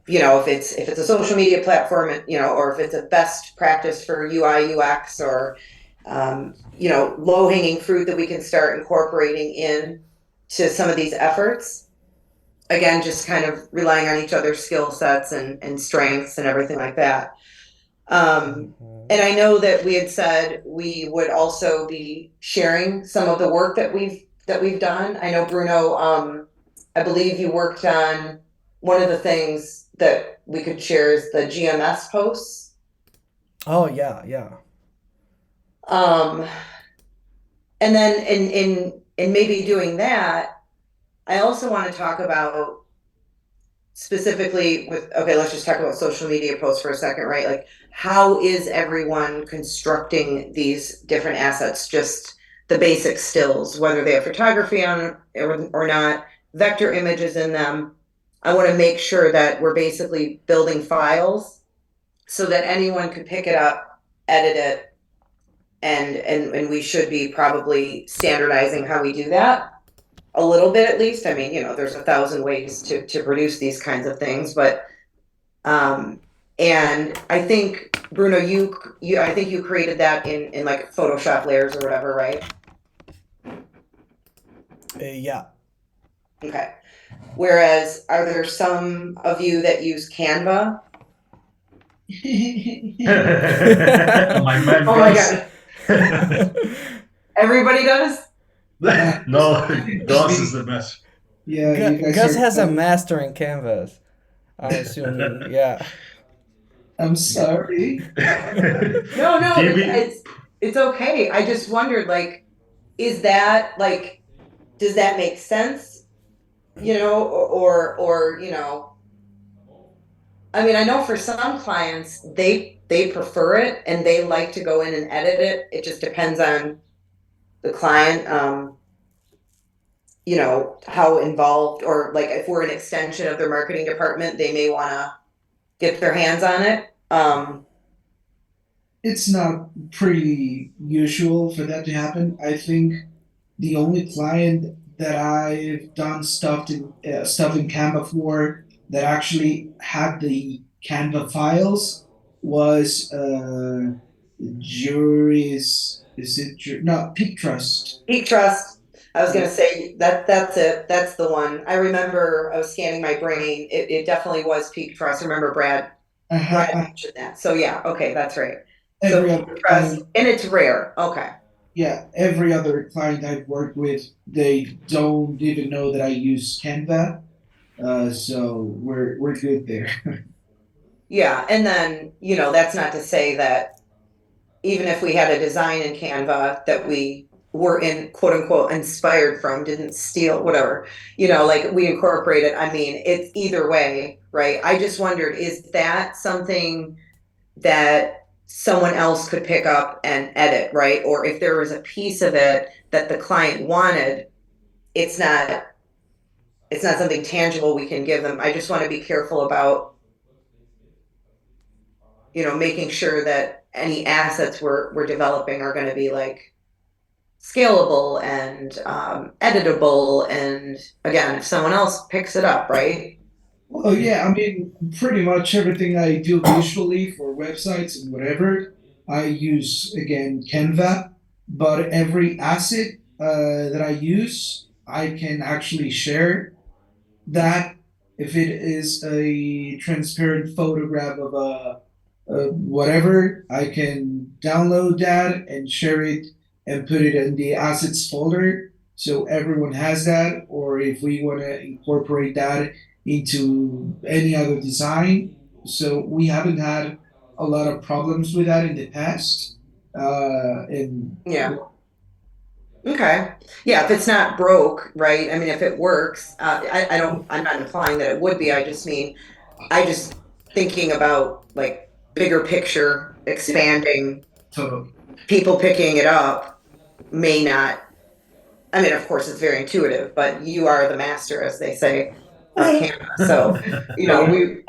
if it's a social media platform, or if it's a best practice for UI UX, or low hanging fruit that we can start incorporating in to some of these efforts. Again, just kind of relying on each other's skill sets and strengths and everything like that. And I know that we had said we would also be sharing some of the work that we've done. I know Bruno, I believe you worked on one of the things that we could share is the GMS posts. Oh yeah. And then in maybe doing that, I also want to talk about specifically let's just talk about social media posts for a second, right? Like, how is everyone constructing these different assets? Just the basic stills, whether they have photography on or not, vector images in them. I want to make sure that we're basically building files so that anyone could pick it up, edit it, and we should be probably standardizing how we do that. A little bit at least. I mean, there's 1,000 ways to produce these kinds of things, but and I think Bruno, I think you created that in like Photoshop layers or whatever, right? Yeah. Okay. Whereas, are there some of you that use Canva? My man Oh my Gus. god, everybody does. No, Gus is the best. Yeah, you guys Gus are has a fun. master in Canvas. I'm assuming. Yeah. I'm sorry. No, DB. it's okay. I just wondered, like, is that like, does that make sense? Or I mean, I know for some clients they prefer it and they like to go in and edit it. It just depends on the client. How involved, or like if we're an extension of their marketing department, they may want to get their hands on it. It's not pretty usual for that to happen. I think the only client that I've done stuff in Canva for that actually had the Canva files was Jury's. Is it no Peak Trust? Peak Trust. I was gonna say that's it. That's the one. I remember I was scanning my brain. It definitely was Peak Trust. I remember Brad mentioned that. So yeah, okay, that's right. So Every Peak other Trust, client, and it's rare. Okay. yeah, every other client I've worked with, they don't even know that I use Canva. So we're good there. Yeah, and then, that's not to say that even if we had a design in Canva that we were in quote unquote inspired from, didn't steal, whatever, like we incorporated. I mean, it's either way, right? I just wondered, is that something that someone else could pick up and edit, right? Or if there was a piece of it that the client wanted, it's not something tangible we can give them. I just want to be careful about making sure that any assets we're developing are going to be like scalable and editable. And again, if someone else picks it up, right? Well, yeah, I mean, pretty much everything I do visually for websites and whatever, I use again Canva, but every asset that I use, I can actually share that if it is a transparent photograph of a whatever, I can download that and share it and put it in the assets folder so everyone has that. Or if we want to incorporate that into any other design, so we haven't had a lot of problems with that in the past. And Yeah. Okay. Yeah, if it's not broke, right? I mean, if it works, I'm not implying that it would be. I just mean, I just thinking about like bigger picture, expanding, totally. people picking it up may not. I mean, of course, it's very intuitive, but you are the master, as they say, of Canva. So,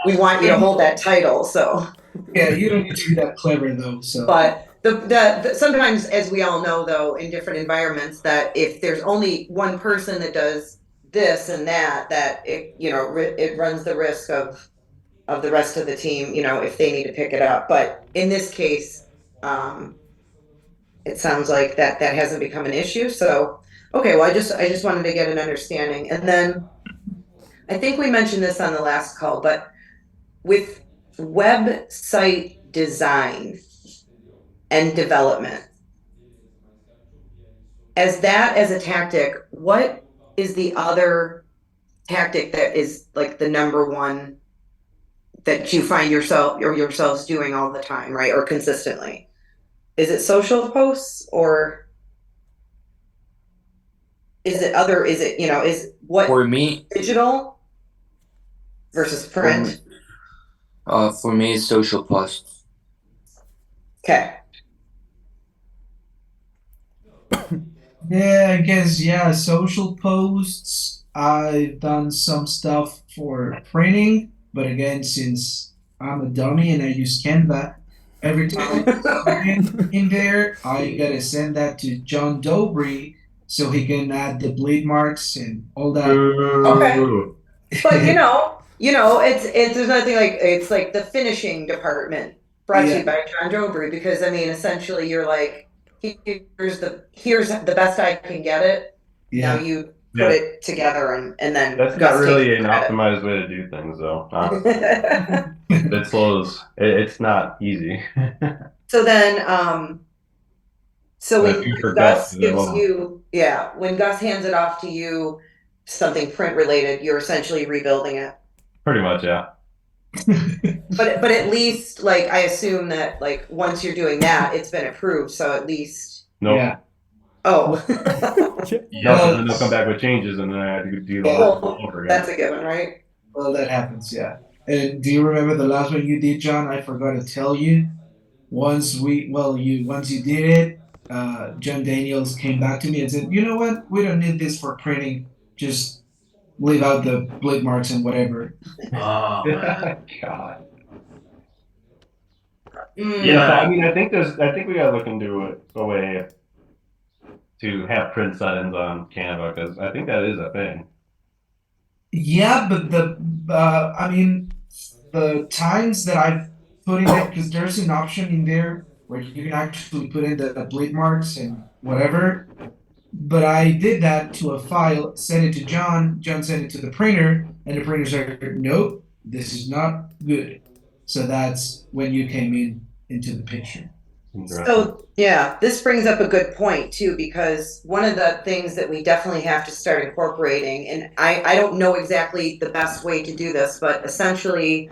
we want you to hold that title. So, Yeah, you don't need to be that clever though. So but the sometimes, as we all know, though, in different environments, that if there's only one person that does this and that it runs the risk of the rest of the team, if they need to pick it up. But in this case, it sounds like that hasn't become an issue. So, okay, well, I just wanted to get an understanding. And then I think we mentioned this on the last call, but with website design and development, as a tactic, what is the other tactic that is like the number one that you find yourselves doing all the time, right? Or consistently? Is it social posts, or is it, is what For me, digital versus print? for me, it's social posts. Okay. yeah, I guess yeah, social posts. I've done some stuff for printing, but again, since I'm a dummy and I use Canva, every time in there, I gotta send that to John Dobry so he can add the bleed marks and all that. Okay. But it's there's nothing like, it's like the finishing department brought to you by John Dobry, because I mean, essentially you're like, here's the best I can get it. Now Yeah, you put it together, and then That's not Gus really takes an credit. optimized way to do things, though. So It slows. It's not easy. then, so But when you forgot Gus as gives well. you, yeah, when Gus hands it off to you, something print related, you're essentially rebuilding it. Pretty much, yeah. But at least, like, I assume that, like, once you're doing that, it's been approved, so at least, Nope. yeah. oh. No, then they'll come back with changes, and then I have to do the whole Well, thing over again. that's a given, right? Well, that happens, yeah. And do you remember the last one you did, John? I forgot to tell you. Once you did it, John Daniels came back to me and said, "You know what? We don't need this for printing. Just leave out the bleed marks and whatever." Oh, man. God. Mm. Yeah, so, I mean, I think we gotta look into a way to have print settings on Canva, because I think that is a thing. Yeah, but I mean, the times that I've put in it, because there's an option in there where you can actually put in the bleed marks and whatever. But I did that to a file, sent it to John. John sent it to the printer, and the printer said, "Nope, this is not good." So that's when you came into the picture. So, yeah, this brings up a good point too, because one of the things that we definitely have to start incorporating, and I don't know exactly the best way to do this, but essentially,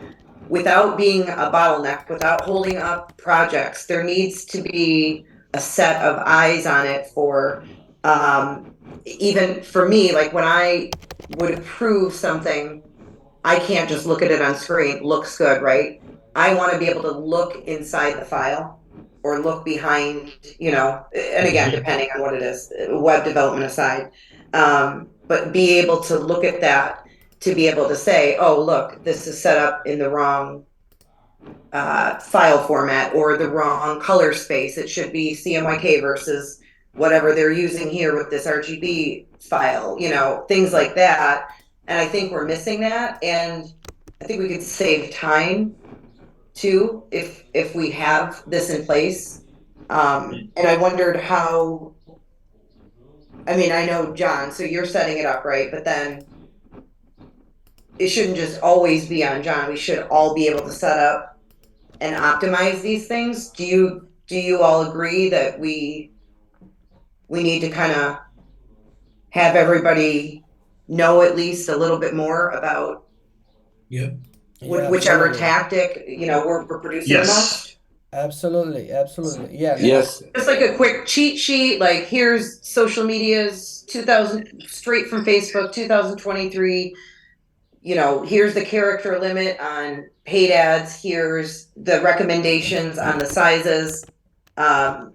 without being a bottleneck, without holding up projects, there needs to be a set of eyes on it for, even for me, like when I would approve something, I can't just look at it on screen. Looks good, right? I want to be able to look inside the file or look behind, and again, depending on what it is, web development aside, but be able to look at that to be able to say, oh, look, this is set up in the wrong file format or the wrong color space. It should be CMYK versus whatever they're using here with this RGB file, things like that. And I think we're missing that. And I think we could save time too if we have this in place. And I wondered how, I mean, I know, John, so you're setting it up, right? But then it shouldn't just always be on John. We should all be able to set up and optimize these things. Do you all agree that we need to kind of have everybody know at least a little bit more about Yep. whichever tactic we're producing the most? Absolutely, absolutely. Yeah, man. Yes. Just like a quick cheat sheet, like here's social media's 2000 straight from Facebook 2023. You know, here's the character limit on paid ads. Here's the recommendations on the sizes, um,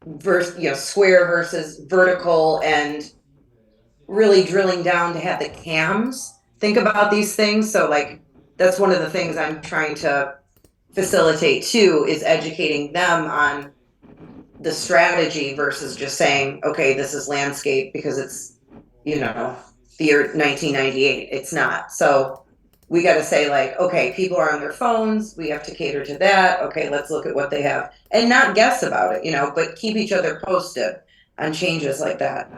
versus square versus vertical, and really drilling down to have the cams think about these things. So like that's one of the things I'm trying to facilitate too, is educating them on the strategy versus just saying, okay, this is landscape because it's, the year 1998. It's not. So we got to say, like, okay, people are on their phones. We have to cater to that. Okay, let's look at what they have and not guess about it, but keep each other posted on changes like that.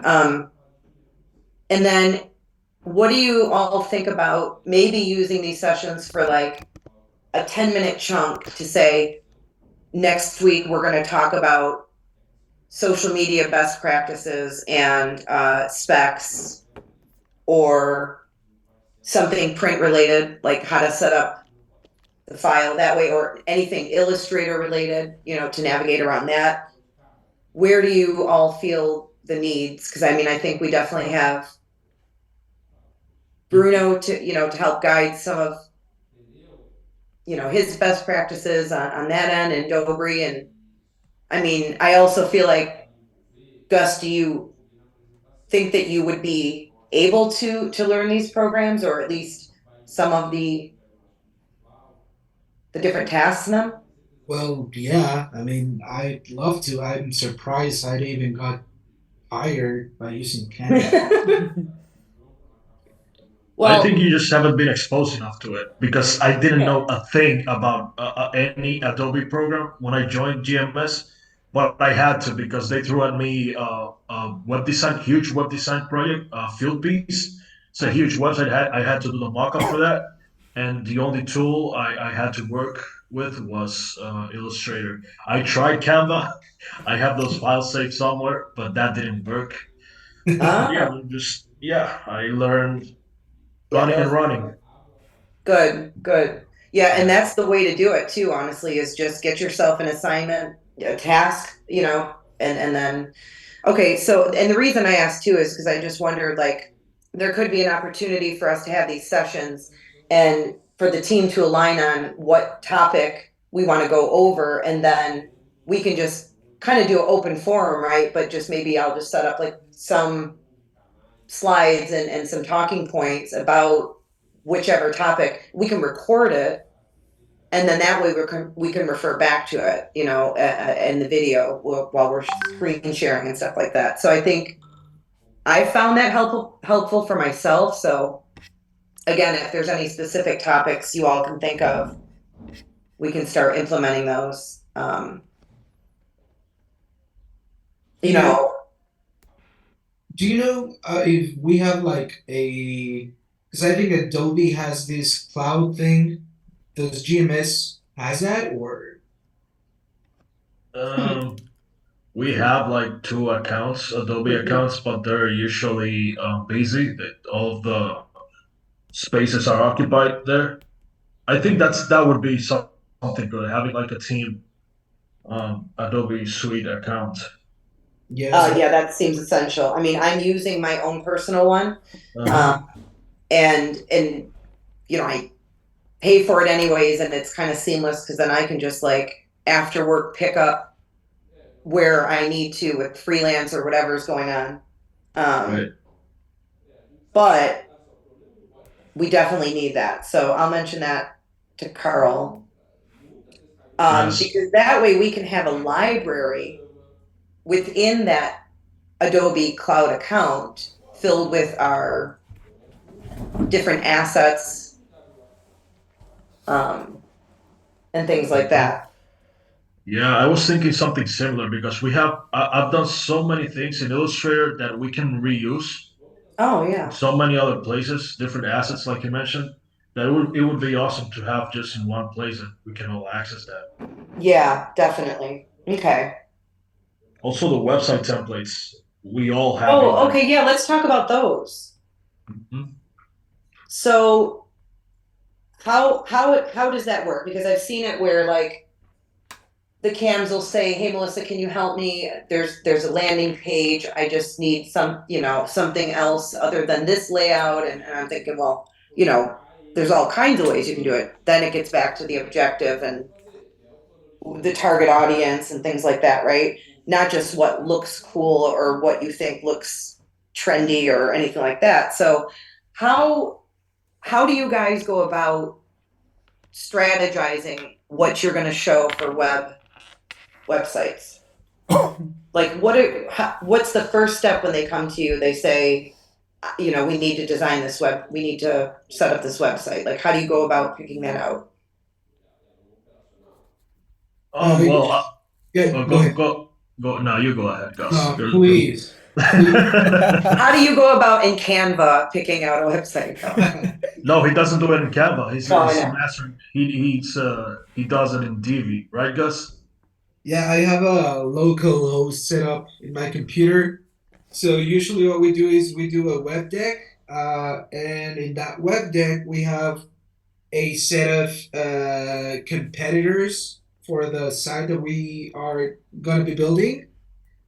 And then what do you all think about maybe using these sessions for like a 10-minute chunk to say, next week we're going to talk about social media best practices and specs, or something print related, like how to set up the file that way, or anything Illustrator related, to navigate around that. Where do you all feel the needs? Because I mean, I think we definitely have Bruno to help guide some of his best practices on that end, and Dobry. And I mean, I also feel like, Gus, do you think that you would be able to learn these programs, or at least some of the different tasks in them? Well, yeah, I mean, I'd love to. I'm surprised I even got hired by using Canva. I Well, think you just haven't been exposed enough to it because I didn't know a thing about any Adobe program when I joined GMS, but I had to because they threw at me a web design, huge web design project, field piece. It's a huge website. I had to do the mock-up for that, and the only tool I had to work with was Illustrator. I tried Canva. I have those files saved somewhere, but that didn't work. ah, I learned yeah, running and those running. good. Yeah, and Yeah. that's the way to do it too, honestly, is just get yourself an assignment, a task, and then okay, so and the reason I asked too is because I just wondered, like, there could be an opportunity for us to have these sessions and for the team to align on what topic we want to go over, and then we can just kind of do an open forum, right? But just maybe I'll just set up like some slides and some talking points about whichever topic. We can record it, and then that way we can refer back to it, in the video while we're screen sharing and stuff like that. So I think I found that helpful for myself. So again, if there's any specific topics you all can think of, we can start implementing those. You Yeah. know, Do you know if we have like a? Because I think Adobe has this cloud thing. Does GMS has that or? Um, we have like two accounts, Adobe accounts, but they're usually busy. All of the spaces are occupied there. I think that would be something good, having like a team Adobe Suite account. Yeah. yeah, that seems essential. I mean, I'm using my own personal one, Uh, and I pay for it anyways, and it's kind of seamless because then I can just like after work pick up where I need to with freelance or whatever's going on. right. But we definitely need that. So I'll mention that to Carl. Yes. Because that way we can have a library within that Adobe Cloud account filled with our different assets, and things like that. Yeah, I was thinking something similar because I've done so many things in Illustrator that we can reuse Oh yeah. so many other places, different assets like you mentioned. It would be awesome to have just in one place and we can all access that. Yeah, definitely. Okay. Also, the website templates we all have in Oh, there. okay. Yeah, let's talk about those. Mhm. So how does that work? Because I've seen it where like the cams will say, "Hey, Melissa, can you help me? There's a landing page. I just need something else other than this layout." And I'm thinking, well, there's all kinds of ways you can do it. Then it gets back to the objective and the target audience and things like that, right? Not just what looks cool or what you think looks trendy or anything like that. So how do you guys go about strategizing what you're going to show for websites? Like what's the first step when they come to you? They say, we need to design this we need to set up this website. Like, how do you go about picking that out? Well, Yeah, go ahead. go. No, you go ahead, Gus. Please. How do you go about in Canva picking out a website? No, he doesn't do it in Canva. He's No, I know. mastering. He does it in Divi, right, Gus? Yeah, I have a local host set up in my computer. So usually what we do is we do a web deck, and in that web deck we have a set of competitors for the site that we are going to be building.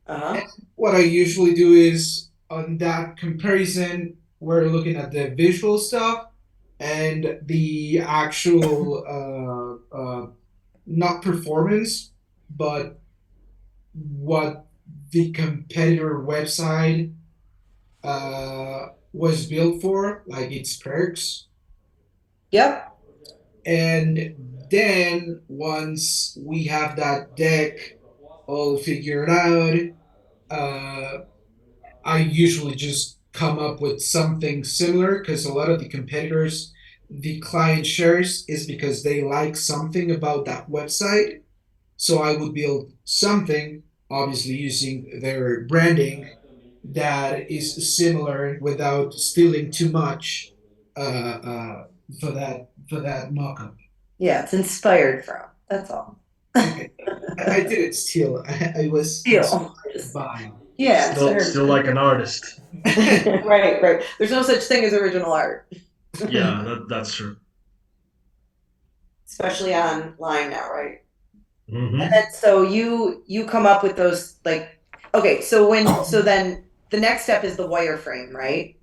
Uh-huh. What I usually do is on that comparison, we're looking at the visual stuff and the actual not performance, but what the competitor website was built for, like its perks. Yep. And then once we have that deck all figured out, I usually just come up with something similar because a lot of the competitors, the client shares is because they like something about that website. So I would build something, obviously using their branding, that is similar without stealing too much for that mock-up. Yeah, it's inspired from. That's all. Okay. I didn't steal. I was Steal. buying. Yeah. Still like an artist. Right. There's no such thing as original art, Yeah, that's true. especially online now, right? Hmm. And then so you come up with those okay, so then the next step is the wireframe, right?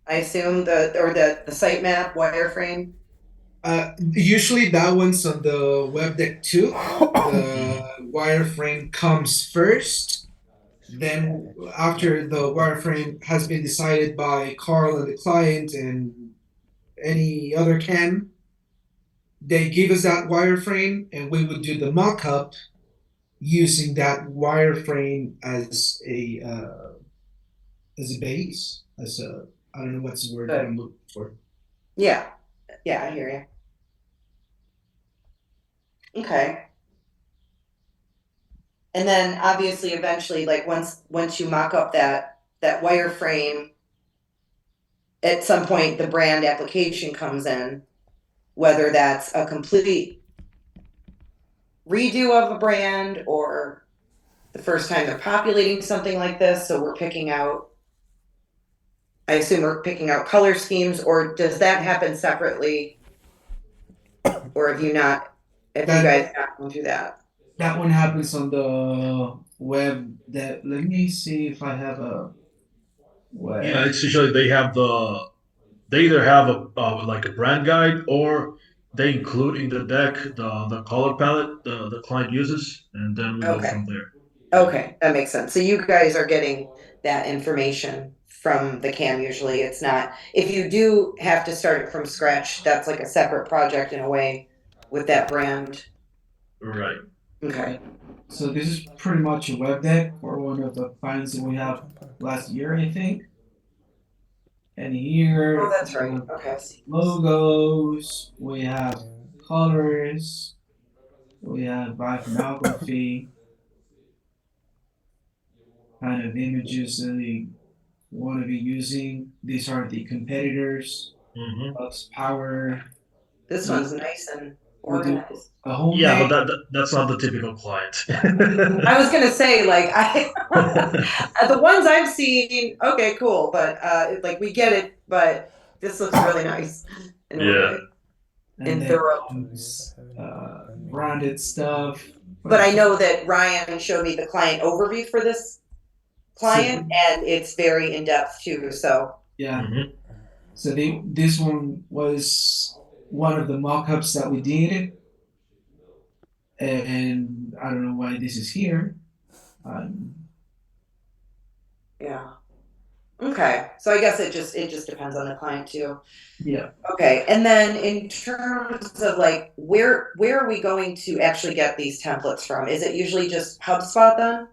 I assume the sitemap wireframe. Usually that one's on the web deck too. The wireframe comes first. Then after the wireframe has been decided by Carl and the client and any other cam, they give us that wireframe and we would do the mock-up using that wireframe as a base, as a, I don't know what's the word that I'm looking for. Yeah, I hear you. Okay. And then obviously eventually, like once you mock up that wireframe, at some point the brand application comes in, whether that's a complete redo of a brand or the first time they're populating something like this. So I assume we're picking out color schemes, or does that happen separately? Or have you guys not gone through that? That one happens on the web. Let me see if I have a web. Yeah, it's usually they either have like a brand guide or they include in the deck the color palette the client uses, and then we go Okay. from there. Okay, that makes sense. So you guys are getting that information from the CAM usually. It's not, if you do have to start it from scratch, that's like a separate project in a way with that brand. Right. Okay. So this is pretty much a web deck for one of the finds that we have last year, I think. And here, Oh, that's right. Okay. logos, we have colors, we have iconography, kind of images that they want to be using. These are the competitors, Hmm. plus power, This one's nice and organized. a home Yeah, page. but that's not the typical client. I was gonna say, the ones I've seen, okay, cool, but we get it, but this looks really nice. And Yeah. And And then thorough. there's, branded stuff, But I know that Ryan showed me the client overview for this client, and it's very in depth too. So Yeah. Mhm. So this one was one of the mock-ups that we did, and I don't know why this is here. Um, yeah. Okay. So I guess it just depends on the client too. yeah. Okay. And then in terms of like where are we going to actually get these templates from? Is it usually just HubSpot then?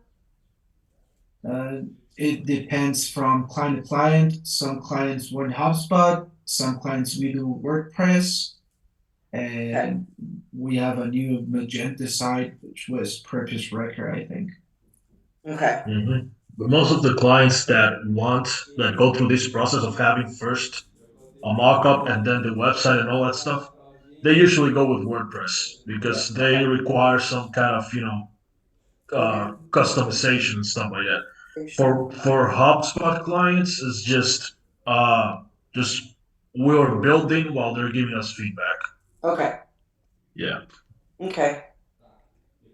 It depends from client to client. Some clients want HubSpot, some clients we do WordPress, and we have a new Magenta site, which was Purpose Record, I think. Okay. Mhm. But most of the clients that go through this process of having first a mock-up and then the website and all that stuff, they usually go with WordPress because they require some kind of customization and stuff like that. For HubSpot clients, it's just we're building while they're giving us feedback. Okay. Yeah. Okay.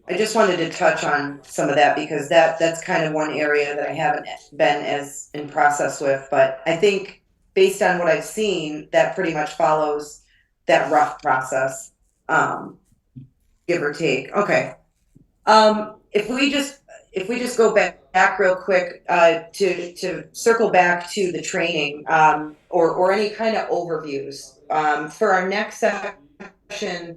I just wanted to touch on some of that because that's kind of one area that I haven't been as in process with, but I think based on what I've seen, that pretty much follows that rough process, give or take. Okay. If we just go back real quick, to circle back to the training, or any kind of overviews, for our next session.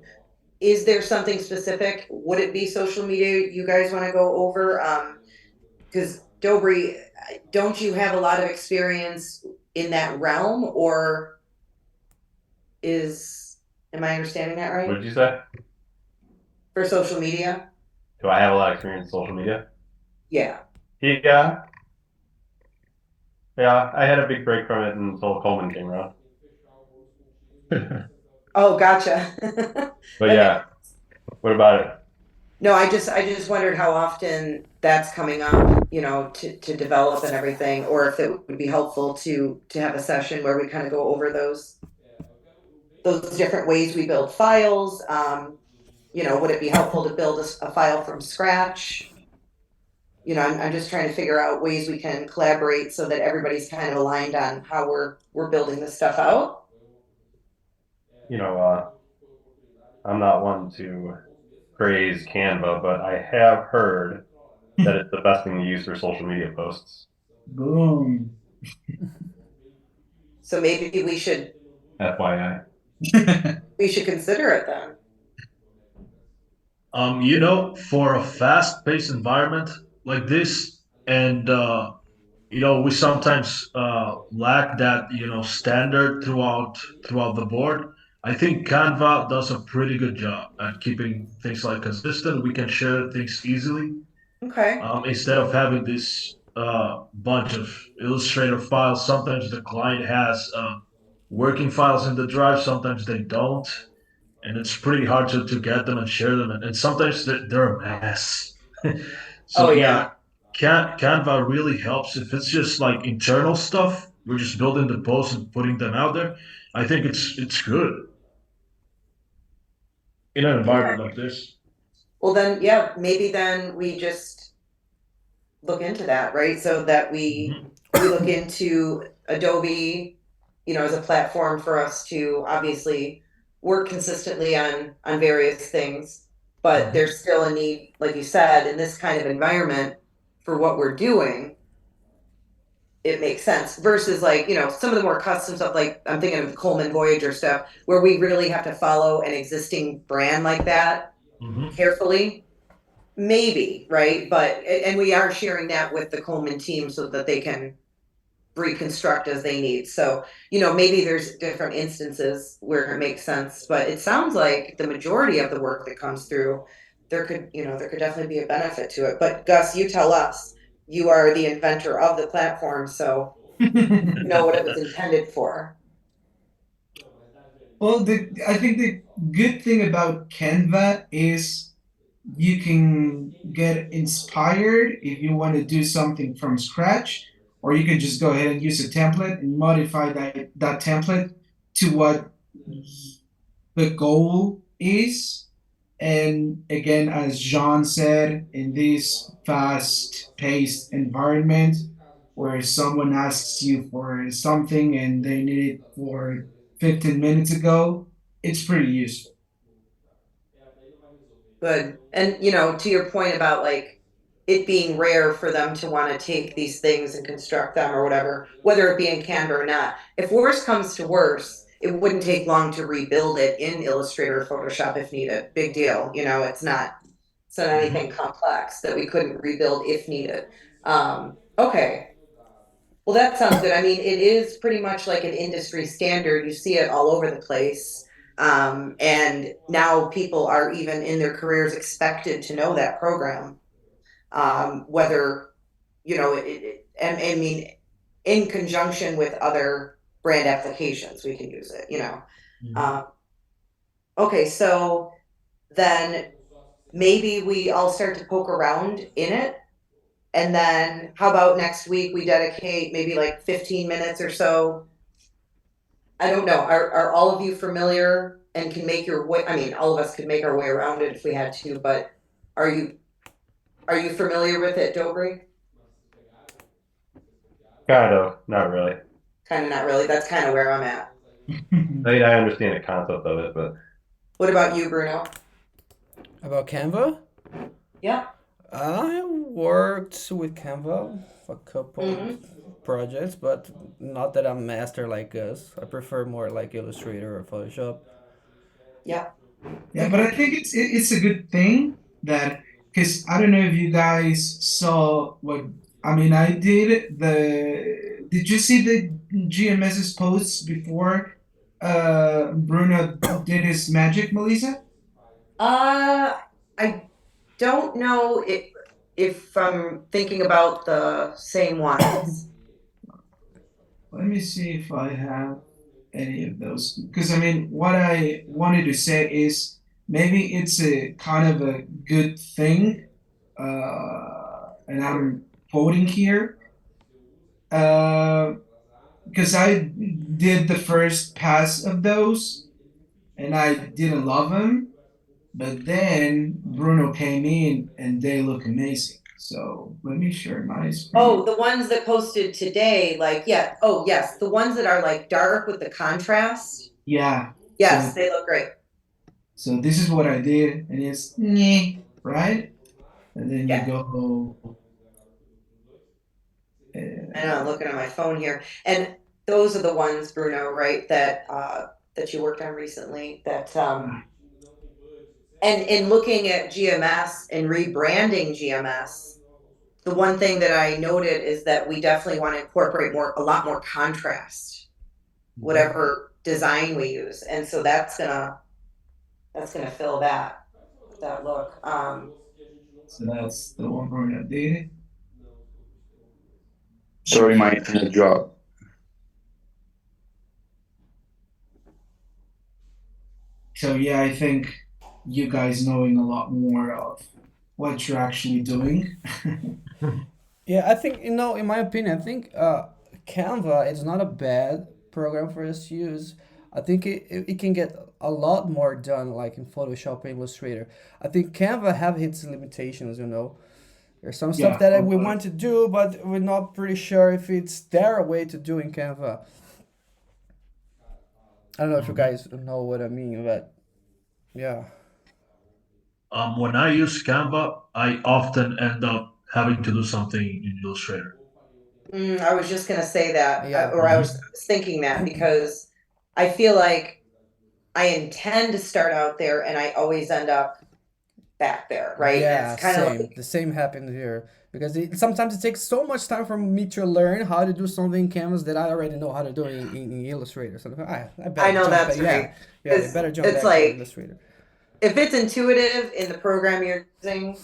Is there something specific? Would it be social media you guys want to go over? Because Dobry, don't you have a lot of experience in that realm, or am I understanding that What right? did you say? For social media? Do I have a lot of experience in social media? Yeah. Yeah. Yeah, I had a big break from it until Coleman came around. Oh, gotcha. But yeah, what about it? No, I just wondered how often that's coming up, to develop and everything, or if it would be helpful to have a session where we kind of go over those different ways we build files. Would it be helpful to build a file from scratch? I'm just trying to figure out ways we can collaborate so that everybody's kind of aligned on how we're building this stuff out. You know, I'm not one to praise Canva, but I have heard that it's the best thing to use for social media posts. Boom. So maybe we should FYI. consider it then. For a fast-paced environment like this, and we sometimes lack that standard throughout the board. I think Canva does a pretty good job at keeping things like consistent. We can share things easily Okay. instead of having this bunch of Illustrator files. Sometimes the client has working files in the drive, sometimes they don't, and it's pretty hard to get them and share them, and sometimes they're a mess. Oh So yeah. Canva really helps if it's just like internal stuff. We're just building the posts and putting them out there. I think it's good in an environment like this. Well then, yeah, maybe then we just look into that, right? So that we look into Adobe, as a platform for us to obviously work consistently on various things. But Mhm. there's still a need, like you said, in this kind of environment for what we're doing. It makes sense versus like, some of the more custom stuff, like I'm thinking of the Coleman Voyager stuff, where we really have to follow an existing brand like that Mhm. carefully. Maybe, right? But and we are sharing that with the Coleman team so that they can reconstruct as they need. So, maybe there's different instances where it makes sense, but it sounds like the majority of the work that comes through, there could definitely be a benefit to it. But Gus, you tell us. You are the inventor of the platform, so you know what it was intended for. Well, I think the good thing about Canva is you can get inspired if you want to do something from scratch, or you can just go ahead and use a template and modify that template to what the goal is. And again, as John said, in this fast-paced environment where someone asks you for something and they need it for 15 minutes ago, it's pretty useful. Good. And to your point about like it being rare for them to want to take these things and construct them or whatever, whether it be in Canva or not. If worse comes to worse, it wouldn't take long to rebuild it in Illustrator or Photoshop if needed. Big deal. It's not anything complex that we couldn't rebuild if needed. Okay. Well, that sounds good. I mean, it is pretty much like an industry standard. You see it all over the place. And now people are even in their careers expected to know that program. Whether, and I mean, in conjunction with other brand applications, we can use it. Um, okay, so then maybe we all start to poke around in it. And then how about next week we dedicate maybe like 15 minutes or so. I don't know. Are all of you familiar and can make your way? I mean, all of us could make our way around it if we had to, but are you familiar with it, Dobry? Kind of, not really. Kind of not really. That's kind of where I'm at. I mean, I understand the concept of it, but What about you, Bruno? About Canva? Yeah. I worked with Canva for a couple projects, but not that I'm master like Gus. I prefer more like Illustrator or Photoshop. Yeah. Yeah, but I think it's a good thing that, because I don't know if you guys saw what I mean. I did the. Did you see the GMS's posts before Bruno did his magic, Melissa? I don't know if I'm thinking about the same ones. Let me see if I have any of those. Because I mean, what I wanted to say is maybe it's a kind of a good thing, and I'm quoting here, because I did the first pass of those and I didn't love them, but then Bruno came in and they look amazing. So let me share my screen. Oh, the ones that posted today, like, yeah. Oh, yes. The ones that are like dark with the contrast. Yeah. Yes, So, they look great. so this is what I did, and it's nyeh, right? And then you Yeah. go. I know, I'm looking at my phone here. And those are the ones, Bruno, right, that you worked on recently that and in looking at GMS and rebranding GMS, the one thing that I noted is that we definitely want to incorporate a lot more contrast, whatever design we use. And so that's gonna fill that look. So that's the one Bruno did. Sorry, my internet dropped. So yeah, I think you guys knowing a lot more of what you're actually doing. Yeah, I think, in my opinion, I think Canva is not a bad program for us to use. I think it can get a lot more done like in Photoshop and Illustrator. I think Canva have its limitations. There's some stuff Yeah, that we want to do, but we're not pretty sure if it's their way to do in Canva. I don't know if you guys know what I mean, but yeah. When I use Canva, I often end up having to do something in Illustrator. I was just gonna say that, Yeah. or I was thinking that because I feel like I intend to start out there and I always end up back there, right? Yeah, It's kind of same. like, The same happened here because sometimes it takes so much time for me to learn how to do something in Canvas that I already know how to do in Illustrator. So I better I know jump that's back. right. Yeah, they 'Cause better jump it's back to like Illustrator. if it's intuitive in the program you're using,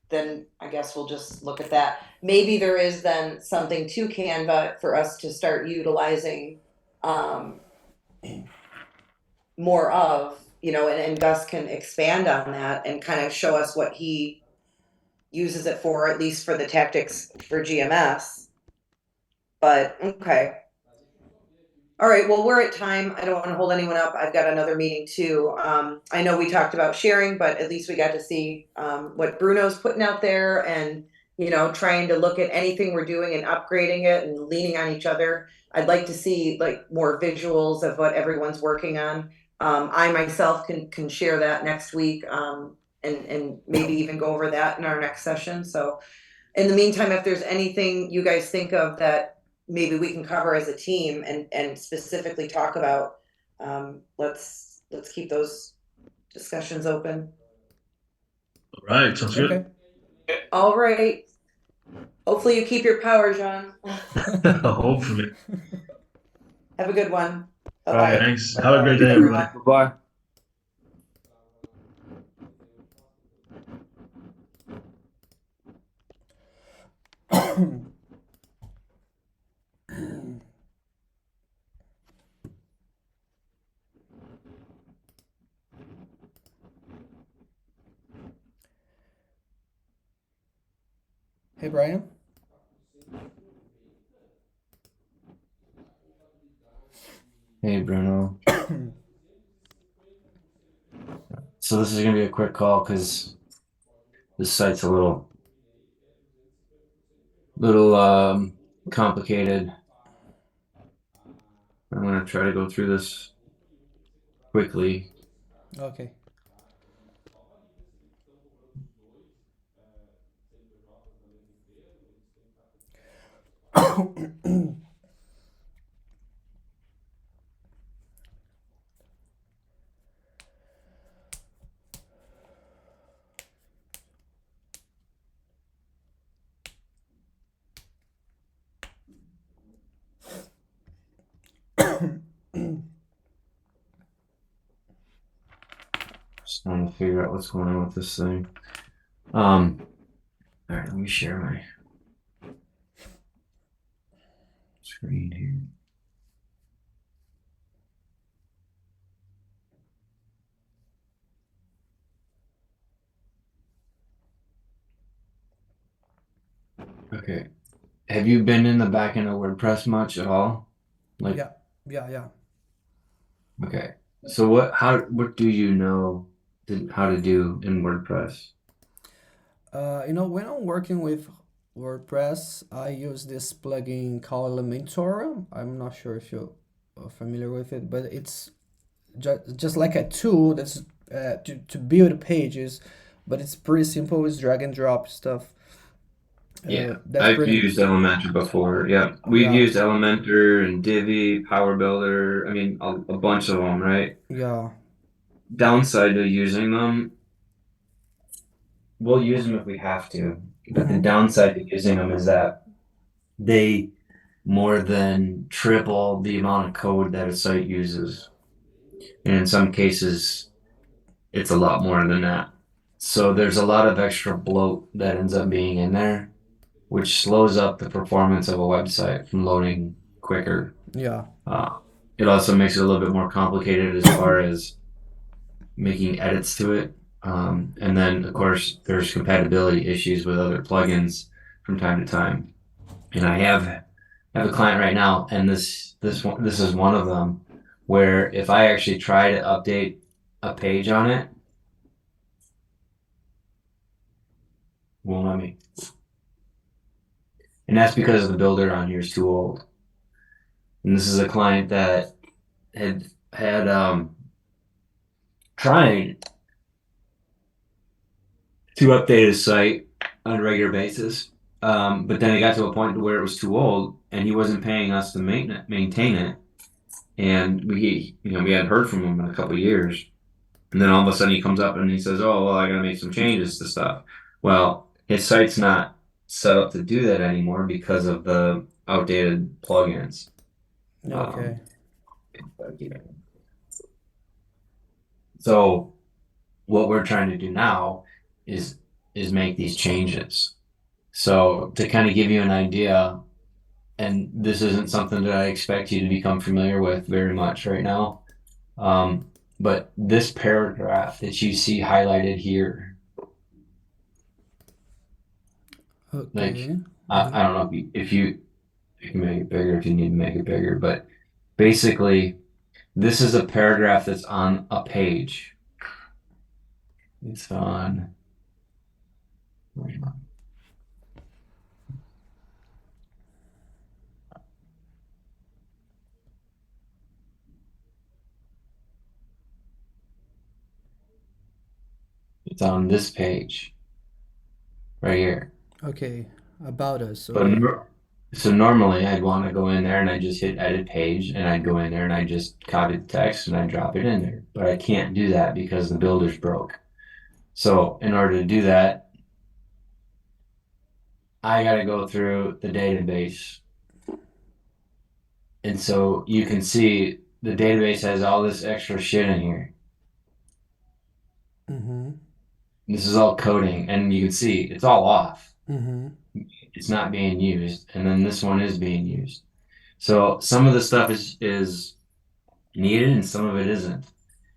then I guess we'll just look at that. Maybe there is then something to Canva for us to start utilizing um, more of, and Gus can expand on that and kind of show us what he uses it for, at least for the tactics for GMS. But okay. All right, well, we're at time. I don't want to hold anyone up. I've got another meeting too. I know we talked about sharing, but at least we got to see what Bruno's putting out there and, trying to look at anything we're doing and upgrading it and leaning on each other. I'd like to see like more visuals of what everyone's working on. I myself can share that next week, and maybe even go over that in our next session. So in the meantime, if there's anything you guys think of that maybe we can cover as a team and specifically talk about, let's keep those discussions open. All right, sounds good. Okay. All right. Hopefully you keep your power, John. Hopefully. Have a good one. Bye. Bye-bye. Thanks. Have a great day, Everyone. everybody. Bye. Hey, Brian. Hey, Bruno. So this is gonna be a quick call because this site's a little complicated. I'm gonna try to go through this quickly. Okay. Just trying to figure out what's going on with this thing. All right, let me share my screen here. Okay. Have you been in the back end of WordPress much at all? Like, Yeah. okay. So what do you know how to do in WordPress? When I'm working with WordPress, I use this plugin called Elementor. I'm not sure if you're familiar with it, but it's just like a tool that's to build pages, but it's pretty simple. It's drag and drop stuff. Yeah, That's I've pretty. used Elementor before. Yeah, we've Yeah, used Elementor and Divi, Power Builder. I mean, a bunch of them, right? yeah. Downside to using them, we'll use them if we have to, but the Mhm. downside to using them is that they more than triple the amount of code that a site uses. And in some cases, it's a lot more than that. So there's a lot of extra bloat that ends up being in there, which slows up the performance of a website from loading quicker. Yeah. Uh, it also makes it a little bit more complicated as far as making edits to it. And then, of course, there's compatibility issues with other plugins from time to time. And I have a client right now, and this is one of them where if I actually try to update a page on it, won't let me. And that's because the builder on here is too old. And this is a client that had tried to update his site on a regular basis. But then it got to a point where it was too old and he wasn't paying us to maintain it. And we hadn't heard from him in a couple of years. And then all of a sudden he comes up and he says, "Oh, well, I gotta make some changes to stuff." Well, his site's not set up to do that anymore because of the outdated plugins. Okay. So what we're trying to do now is make these changes. So to kind of give you an idea, and this isn't something that I expect you to become familiar with very much right now, but this paragraph that you see highlighted here, like Okay. I don't know if you can make it bigger if you need to make it bigger, but basically, this is a paragraph that's on a page. It's on. It's on this page right here. Okay, about us. But Okay. so normally I'd want to go in there and I just hit edit page and I'd go in there and I just copy the text and I drop it in there. But I can't do that because the builder's broke. So in order to do that, I got to go through the database. And so you can see the database has all this extra shit in here. Mm-hmm. This is all coding and you can see it's all off. Mm-hmm. It's not being used. And then this one is being used. So some of the stuff is needed and some of it isn't.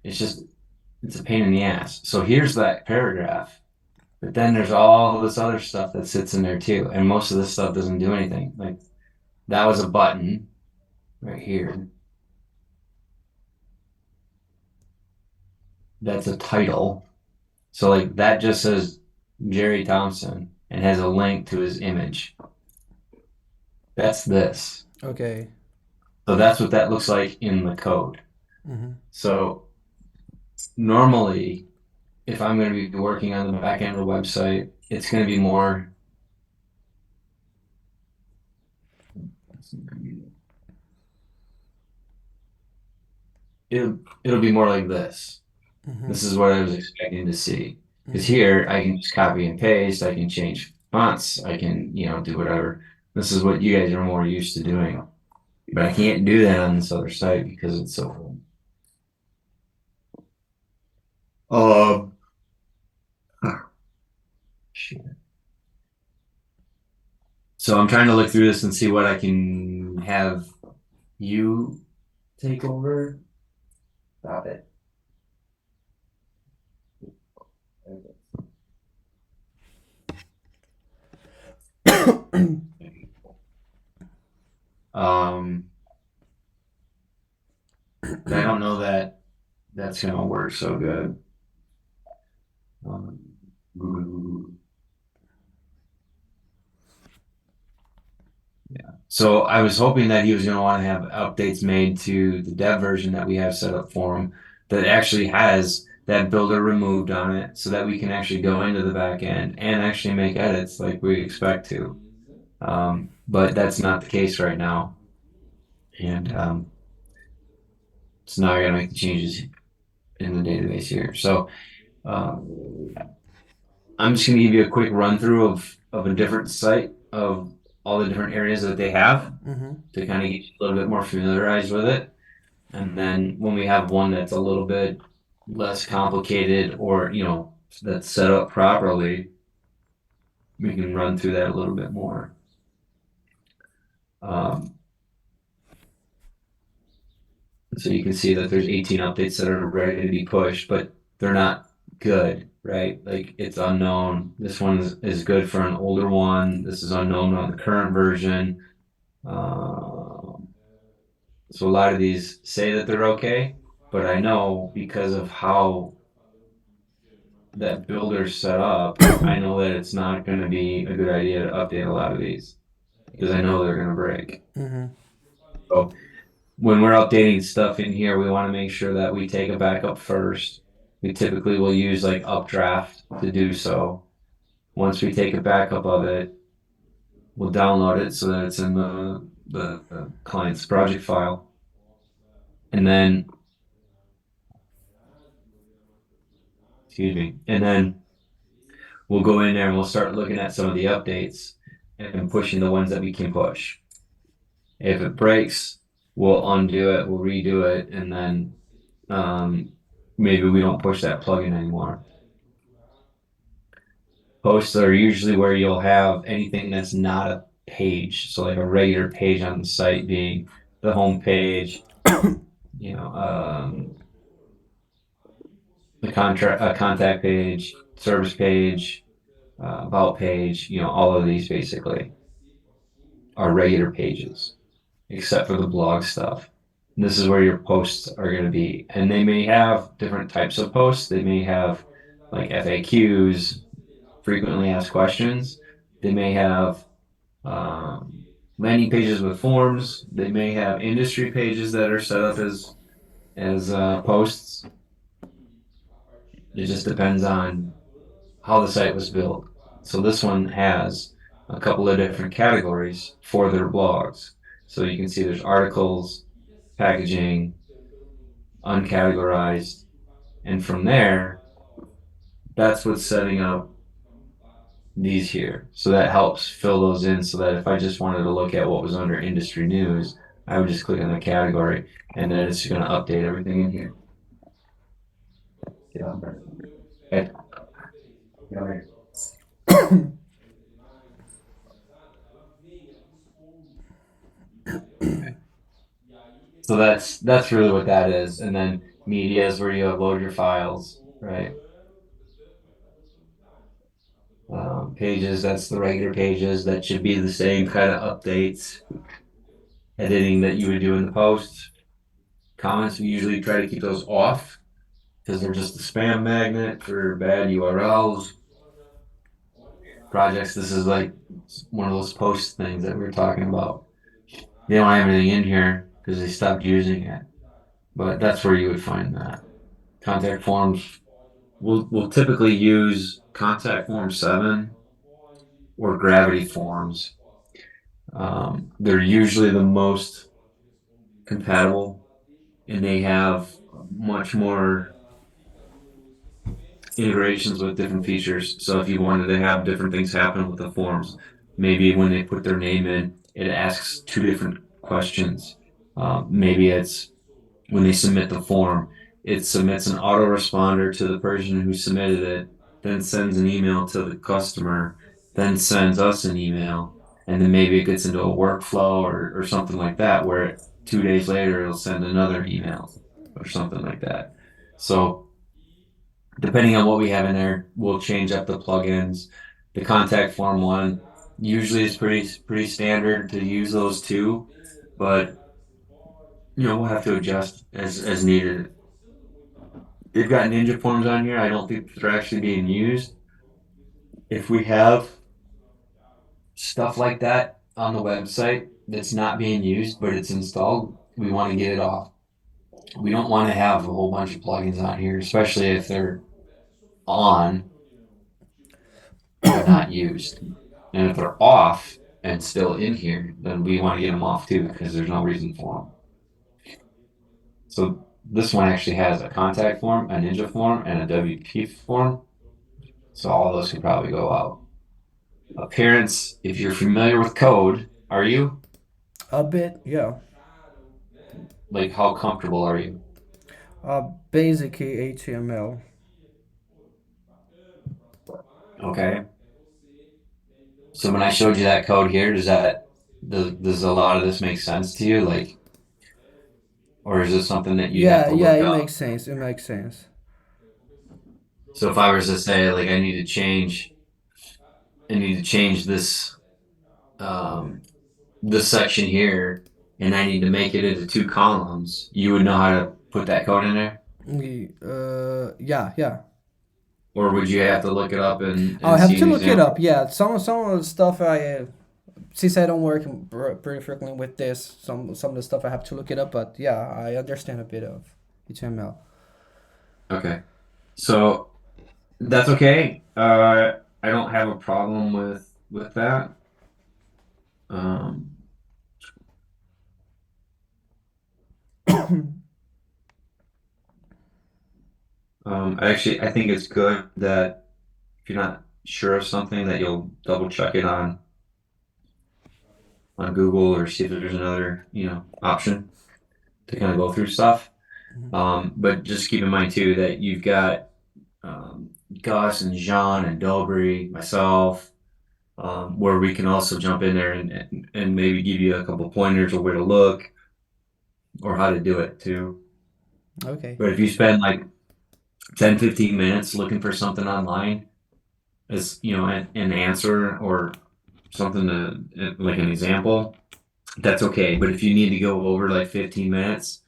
It's a pain in the ass. So here's that paragraph, but then there's all this other stuff that sits in there too. And most of this stuff doesn't do anything. Like that was a button right here. That's a title. So like that just says Jerry Thompson and has a link to his image. That's this. Okay. So that's what that looks like in the code. Mm-hmm. So normally, if I'm going to be working on the back end of the website, it's going to be more. It'll be more like this. Mm-hmm. This is what I was expecting to see. Because here I can just copy and paste, I can change fonts, I can, do whatever. This is what you guys are more used to doing. But I can't do that on this other site because it's so full. Shit. So I'm trying to look through this and see what I can have you take over. Stop it. I don't know that that's gonna work so good. Yeah. So I was hoping that he was gonna want to have updates made to the dev version that we have set up for him that actually has that builder removed on it so that we can actually go into the back end and actually make edits like we expect to. But that's not the case right now. And so now I gotta make the changes in the database here. So I'm just gonna give you a quick run through of a different site of all the different areas that they have Mm-hmm. to kind of get you a little bit more familiarized with it. And then when we have one that's a little bit less complicated or, that's set up properly, we can run through that a little bit more. So you can see that there's 18 updates that are ready to be pushed, but they're not good, right? Like it's unknown. This one is good for an older one. This is unknown on the current version. So a lot of these say that they're okay, but I know because of how that builder's set up, I know that it's not going to be a good idea to update a lot of these because I know they're going to break. Mm-hmm. So when we're updating stuff in here, we want to make sure that we take a backup first. We typically will use like Updraft to do so. Once we take a backup of it, we'll download it so that it's in the client's project file. And then, we'll go in there and we'll start looking at some of the updates and pushing the ones that we can push. If it breaks, we'll undo it, we'll redo it, and then maybe we don't push that plugin anymore. Posts are usually where you'll have anything that's not a page, so like a regular page on the site being the home page, the contact page, service page, about page, all of these basically are regular pages, except for the blog stuff. this is where your posts are going to be. And they may have different types of posts. They may have like FAQs, frequently asked questions. They may have landing pages with forms. They may have industry pages that are set up as posts. It just depends on how the site was built. So this one has a couple of different categories for their blogs. So you can see there's articles, packaging, uncategorized, and from there, that's what's setting up these here. So that helps fill those in so that if I just wanted to look at what was under industry news, I would just click on the category and then it's going to update everything in here. Yeah. Okay. So that's really what that is. And then media is where you upload your files, right? Pages, that's the regular pages. That should be the same kind of updates, editing that you would do in the posts. Comments, we usually try to keep those off because they're just a spam magnet for bad URLs. Projects, this is like one of those post things that we were talking about. They don't have anything in here because they stopped using it. But that's where you would find that. Contact forms, we'll typically use Contact Form 7 or Gravity Forms. They're usually the most compatible and they have much more integrations with different features. So if you wanted to have different things happen with the forms, maybe when they put their name in, it asks 2 different questions. Maybe it's when they submit the form, it submits an autoresponder to the person who submitted it, then sends an email to the customer, then sends us an email, and then maybe it gets into a workflow or something like that where 2 days later it'll send another email or something like that. So depending on what we have in there, we'll change up the plugins. The contact form one usually is pretty standard to use those 2, but we'll have to adjust as needed. They've got Ninja forms on here. I don't think they're actually being used. If we have stuff like that on the website that's not being used but it's installed, we want to get it off. We don't want to have a whole bunch of plugins on here, especially if they're on but not used. And if they're off and still in here, then we want to get them off too because there's no reason for them. So this one actually has a contact form, a Ninja form, and a WP form. So all those could probably go out. Appearance, if you're familiar with code, are you? A bit, yeah. Like how comfortable are you? Basically HTML. Okay. So when I showed you that code here, does a lot of this make sense to you? Like, or is this something that you have to Yeah, look it up? makes sense. It makes sense. So if I was to say like I need to change this this section here and I need to make it into 2 columns, you would know how to put that code in there? Yeah. Or would you have to look it up and I'll have see to an look it example? up. Yeah, some of the stuff since I don't work pretty frequently with this, some of the stuff I have to look it up. But yeah, I understand a bit of HTML. Okay. So that's okay. I don't have a problem with that. I think it's good that if you're not sure of something that you'll double check it on Google or see if there's another, option to kind of go through stuff. But just keep in mind too that you've got Gus and Jean and Dobry, myself, where we can also jump in there and maybe give you a couple pointers of where to look or how to do it too. Okay. But if you spend like 10-15 minutes looking for something online as an answer or something to like an example, that's okay. But if you need to go over like 15 minutes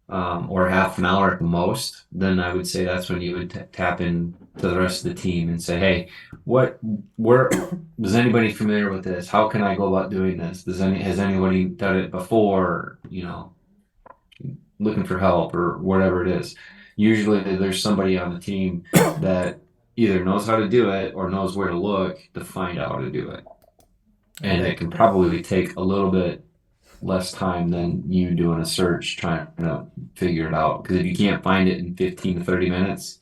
or half an hour at the most, then I would say that's when you would tap in to the rest of the team and say, hey, where is anybody familiar with this? How can I go about doing this? Has anybody done it before? Looking for help or whatever it is. Usually there's somebody on the team that either knows how to do it or knows where to look to find out how to do it. And it can probably take a little bit less time than you doing a search trying to figure it out. Because if you can't find it in 15 to 30 minutes,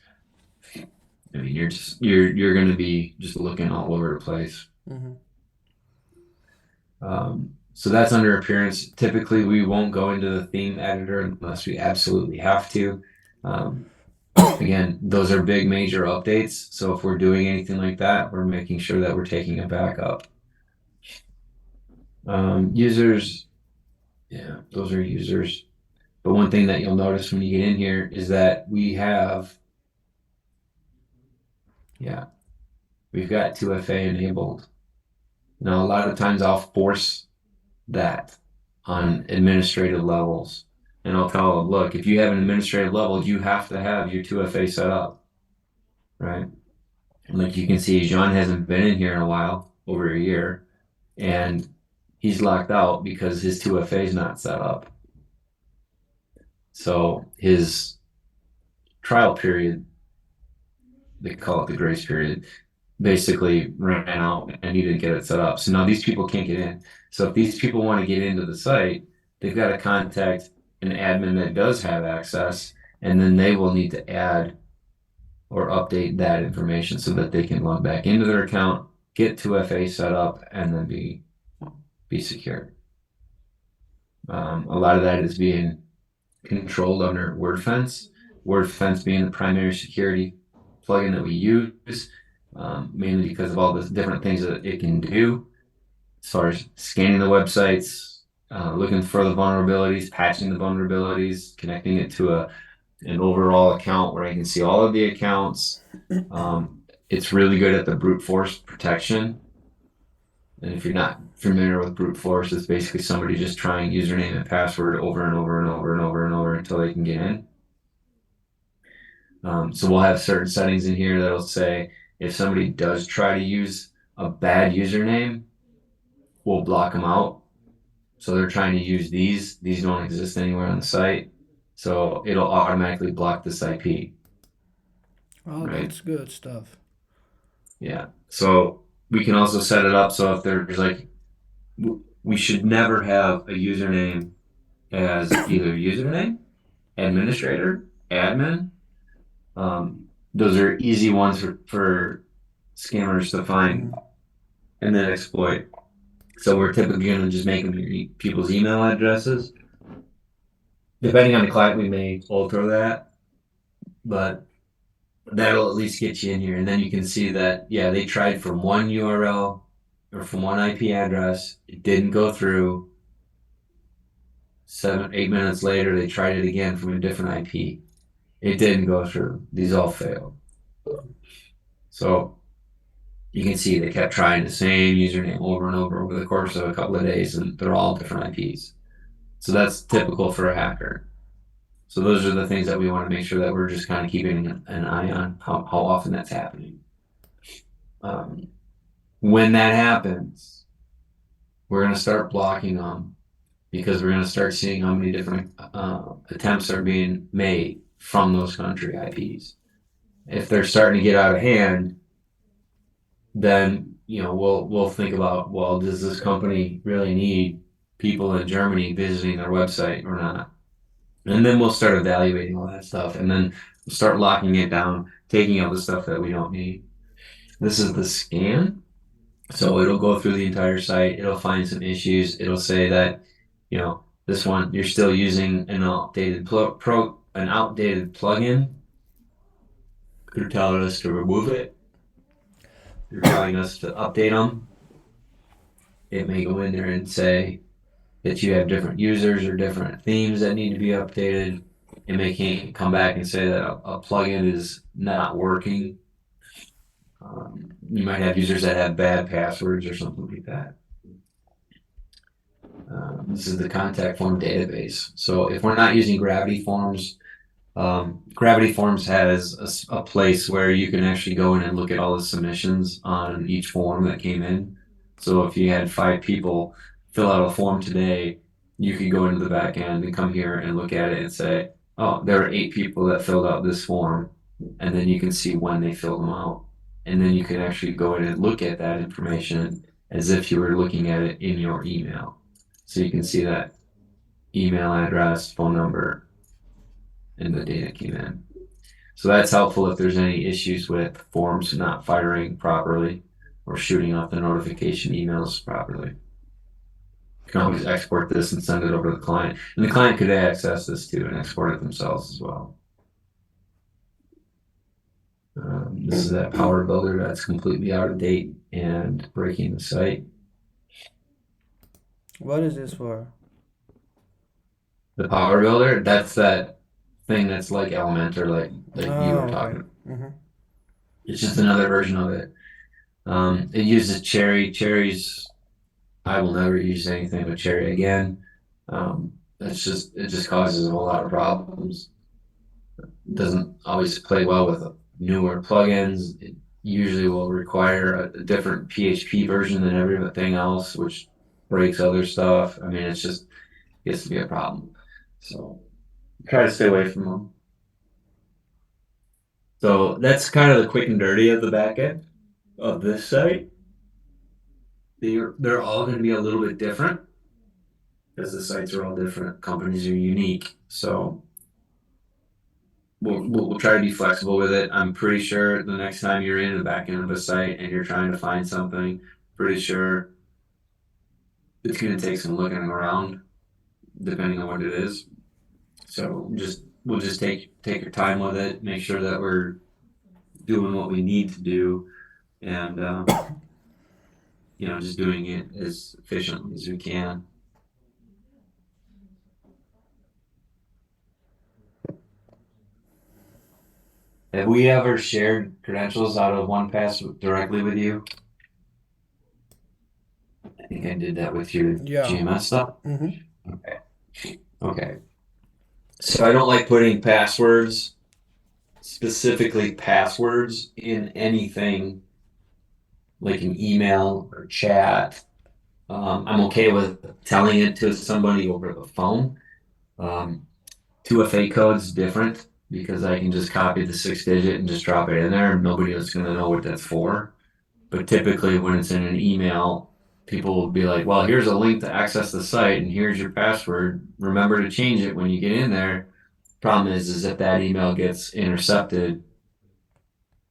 I mean, you're going to be just looking all over the place. So that's under appearance. Typically, we won't go into the theme editor unless we absolutely have to. Again, those are big major updates. So if we're doing anything like that, we're making sure that we're taking it back up. Users, yeah, those are users. But one thing that you'll notice when you get in here is that we've got 2FA enabled. Now, a lot of times I'll force that on administrative levels. And I'll tell them, look, if you have an administrative level, you have to have your 2FA set up, right? And like you can see, John hasn't been in here in a while, over a year, and he's locked out because his 2FA is not set up. So his trial period, they call it the grace period, basically ran out and he didn't get it set up. So now these people can't get in. So if these people want to get into the site, they've got to contact an admin that does have access, and then they will need to add or update that information so that they can log back into their account, get 2FA set up, and then be secure. A lot of that is being controlled under WordFence. WordFence being the primary security plugin that we use, mainly because of all the different things that it can do as far as scanning the websites, looking for the vulnerabilities, patching the vulnerabilities, connecting it to an overall account where I can see all of the accounts. It's really good at the brute force protection. And if you're not familiar with brute force, it's basically somebody just trying username and password over and over and over and over and over until they can get in. So we'll have certain settings in here that'll say if somebody does try to use a bad username, we'll block them out. So they're trying to use these don't exist anywhere on the site. So it'll automatically block this IP. Oh, Right. that's good stuff. Yeah. So we can also set it up so if there's like, we should never have a username as either username, administrator, admin. Those are easy ones for scammers to find and then exploit. So we're typically going to just make them people's email addresses. Depending on the client, we may alter that, but that'll at least get you in here. And then you can see that, yeah, they tried from one URL or from one IP address. It didn't go through. 7-8 minutes later, they tried it again from a different IP. It didn't go through. These all failed. So you can see they kept trying the same username over and over the course of a couple of days, and they're all different IPs. So that's typical for a hacker. So those are the things that we want to make sure that we're just kind of keeping an eye on how often that's happening. When that happens, we're going to start blocking them because we're going to start seeing how many different attempts are being made from those country IPs. If they're starting to get out of hand, then we'll think about, well, does this company really need people in Germany visiting their website or not? And then we'll start evaluating all that stuff, and then we'll start locking it down, taking out the stuff that we don't need. This is the scan. So it'll go through the entire site. It'll find some issues. It'll say that, this one, you're still using an outdated plugin. They're telling us to remove it. They're telling us to update them. It may go in there and say that you have different users or different themes that need to be updated. It may come back and say that a plugin is not working. You might have users that have bad passwords or something like that. This is the contact form database. So if we're not using Gravity Forms, Gravity Forms has a place where you can actually go in and look at all the submissions on each form that came in. So if you had 5 people fill out a form today, you could go into the back end and come here and look at it and say, oh, there are 8 people that filled out this form, and then you can see when they filled them out. And then you can actually go in and look at that information as if you were looking at it in your email. So you can see that email address, phone number, and the data came in. So that's helpful if there's any issues with forms not firing properly or shooting off the notification emails properly. You can always export this and send it over to the client. And the client could access this too and export it themselves as well. This is that Power Builder that's completely out of date and breaking the site. What is this for? The Power Builder, that's that thing that's like Elementor, like you were Oh, talking okay. about. It's just another version of it. It uses Cherry. Cherry's, I will never use anything with Cherry again. It just causes a whole lot of problems. It doesn't always play well with newer plugins. It usually will require a different PHP version than everything else, which breaks other stuff. I mean, it gets to be a problem. So try to stay away from them. So that's kind of the quick and dirty of the back end of this site. They're all going to be a little bit different because the sites are all different. Companies are unique. So we'll try to be flexible with it. I'm pretty sure the next time you're in the back end of a site and you're trying to find something, pretty sure it's going to take some looking around, depending on what it is. So we'll just take your time with it, make sure that we're doing what we need to do, and just doing it as efficiently as we can. Have we ever shared credentials out of OnePass directly with you? I think I did that with your GMS stuff. Okay. So I don't like putting passwords, specifically passwords, in anything like an email or chat. I'm okay with telling it to somebody over the phone. 2FA code's different because I can just copy the 6-digit and just drop it in there and nobody else is going to know what that's for. But typically when it's in an email, people will be like, well, here's a link to access the site and here's your password. Remember to change it when you get in there. Problem is if that email gets intercepted,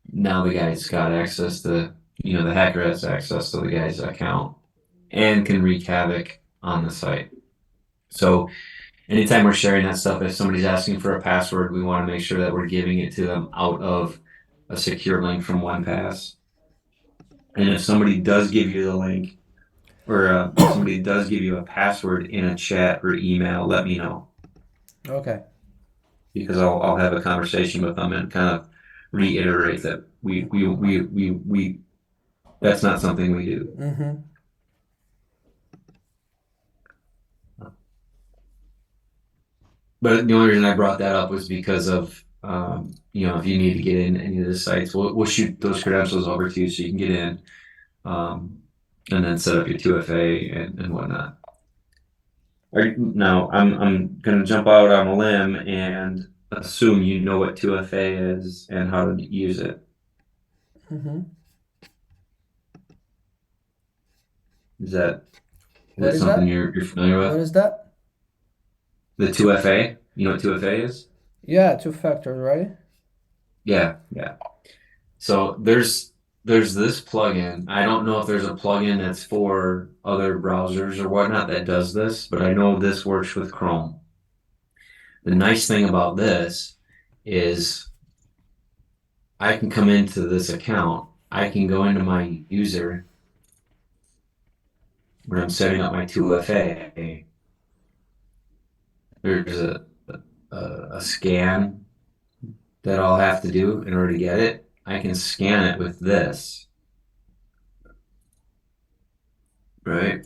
now the guy's got access to, the hacker has access to the guy's account and can wreak havoc on the site. So anytime we're sharing that stuff, if somebody's asking for a password, we want to make sure that we're giving it to them out of a secure link from OnePass. And if somebody does give you the link, or somebody does give you a password in a chat or email, let me know. Okay. Because I'll have a conversation with them and kind of reiterate that we that's not something we do. But the only reason I brought that up was because of if you need to get in any of the sites, we'll shoot those credentials over to you so you can get in, and then set up your 2FA and whatnot. Now I'm gonna jump out on a limb and assume you know what 2FA is and how to use it. Is that something you're familiar with? What is that? The 2FA? You know what 2FA is? Yeah, 2 factors, right? Yeah. So there's this plugin. I don't know if there's a plugin that's for other browsers or whatnot that does this, but I know this works with Chrome. The nice thing about this is I can come into this account. I can go into my user where I'm setting up my 2FA. There's a scan that I'll have to do in order to get it. I can scan it with this, right?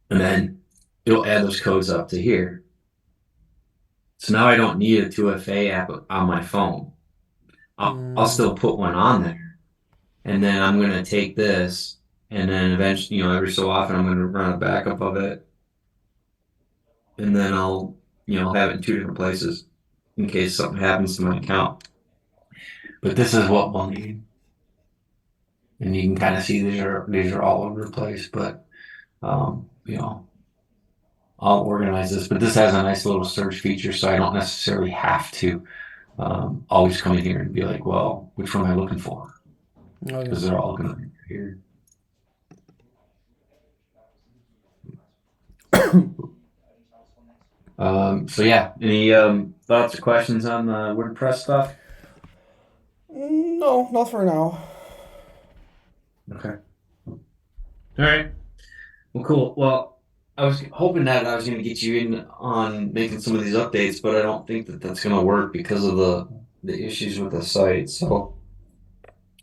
And then it'll add those codes up to here. So now I don't need a 2FA app on my phone. I'll still put one on there, and then I'm gonna take this, and then eventually, every so often I'm gonna run a backup of it, and then I'll, have it in two different places in case something happens to my account. But this is what we'll need, and you can kind of see these are all over the place. But I'll organize this. But this has a nice little search feature, so I don't necessarily have to always come in here and be like, well, which one am I looking for? Okay. Because they're all gonna be here. So yeah, any thoughts or questions on the WordPress stuff? No, not for now. Okay. All right. Well, cool. Well, I was hoping that I was going to get you in on making some of these updates, but I don't think that that's going to work because of the issues with the site. So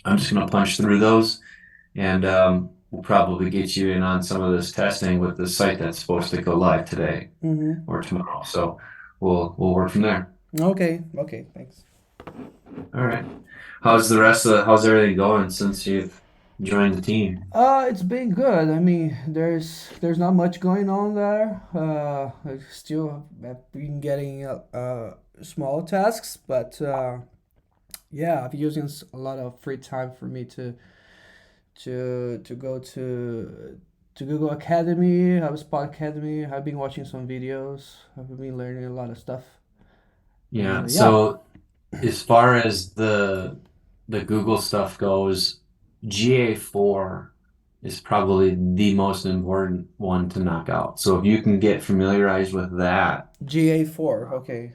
I'm just going to punch through those, and we'll probably get you in on some of this testing with the site that's supposed to go live today or tomorrow. So we'll work from there. Okay, thanks. All right. How's everything going since you've joined the team? It's been good. I mean, there's not much going on there. I still have been getting small tasks, but yeah, I've using a lot of free time for me to go to Google Academy, HubSpot Academy. I've been watching some videos. I've been learning a lot of stuff. Yeah. Yeah. So as far as the Google stuff goes, GA4 is probably the most important one to knock out. So if you can get familiarized with that, GA4, okay.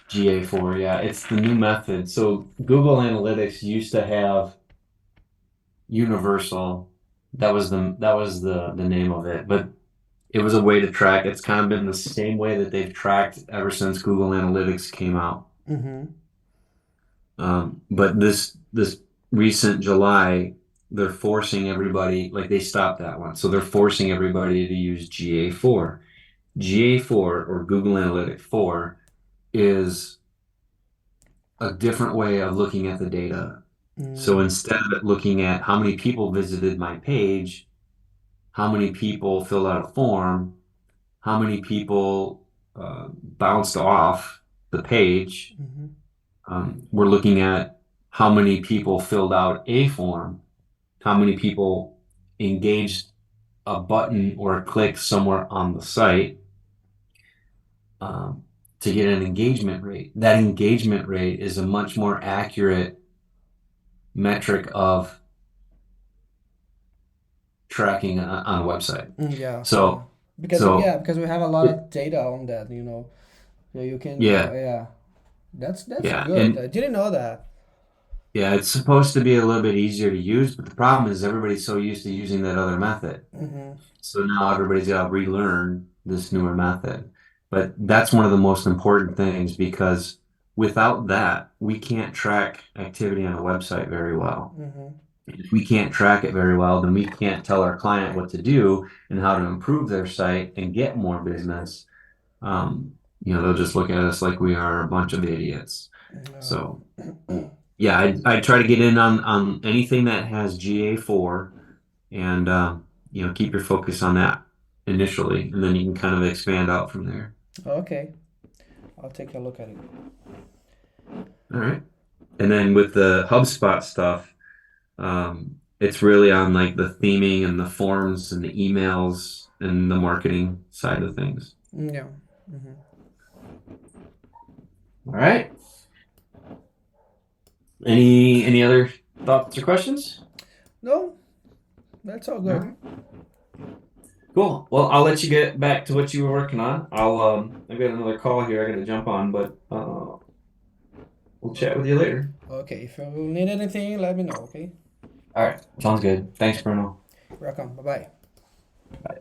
GA4, yeah, it's the new method. So Google Analytics used to have Universal. That was the name of it, but it was a way to track. It's kind of been the same way that they've tracked ever since Google Analytics came out. But this recent July, they're forcing everybody, like they stopped that one. So they're forcing everybody to use GA4. GA4 or Google Analytics 4 is a different way of looking at the data. So instead of it looking at how many people visited my page, how many people filled out a form, how many people bounced off the page, we're looking at how many people filled out a form, how many people engaged a button or a click somewhere on the site to get an engagement rate. That engagement rate is a much more accurate metric of tracking on a website. Yeah. So because we have a lot of data on that, so you can yeah. That's Yeah, good. and I didn't know that. yeah, it's supposed to be a little bit easier to use, but the problem is everybody's so used to using that other method. So now everybody's got to relearn this newer method. But that's one of the most important things because without that, we can't track activity on a website very well. If we can't track it very well, then we can't tell our client what to do and how to improve their site and get more business. They'll just look at us like we are a bunch of idiots. So yeah, I try to get in on anything that has GA4 and keep your focus on that initially, and then you can kind of expand out from there. Okay, I'll take a look at it. All right. And then with the HubSpot stuff, it's really on like the theming and the forms and the emails and the marketing side of things. Yeah. All right. Any other thoughts or questions? No, that's all good. All right. Cool. Well, I'll let you get back to what you were working on. I've got another call here I got to jump on, but we'll chat with you later. Okay, if you need anything, let me know, okay? All right. Sounds good. Thanks, Bruno. Welcome. Bye-bye. Bye.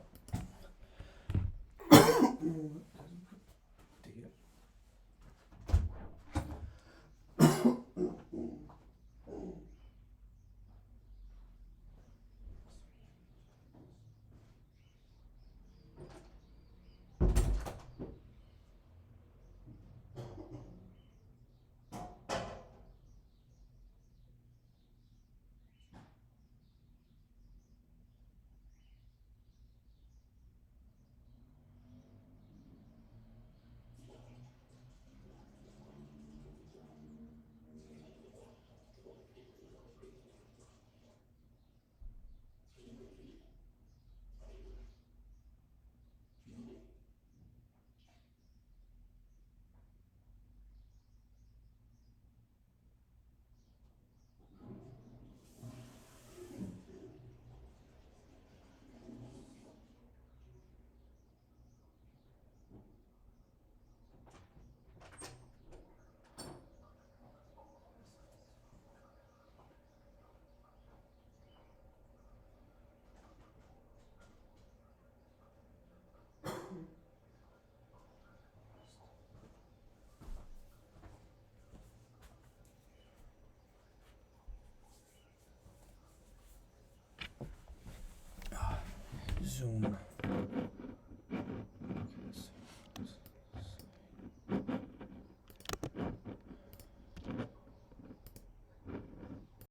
Zoom.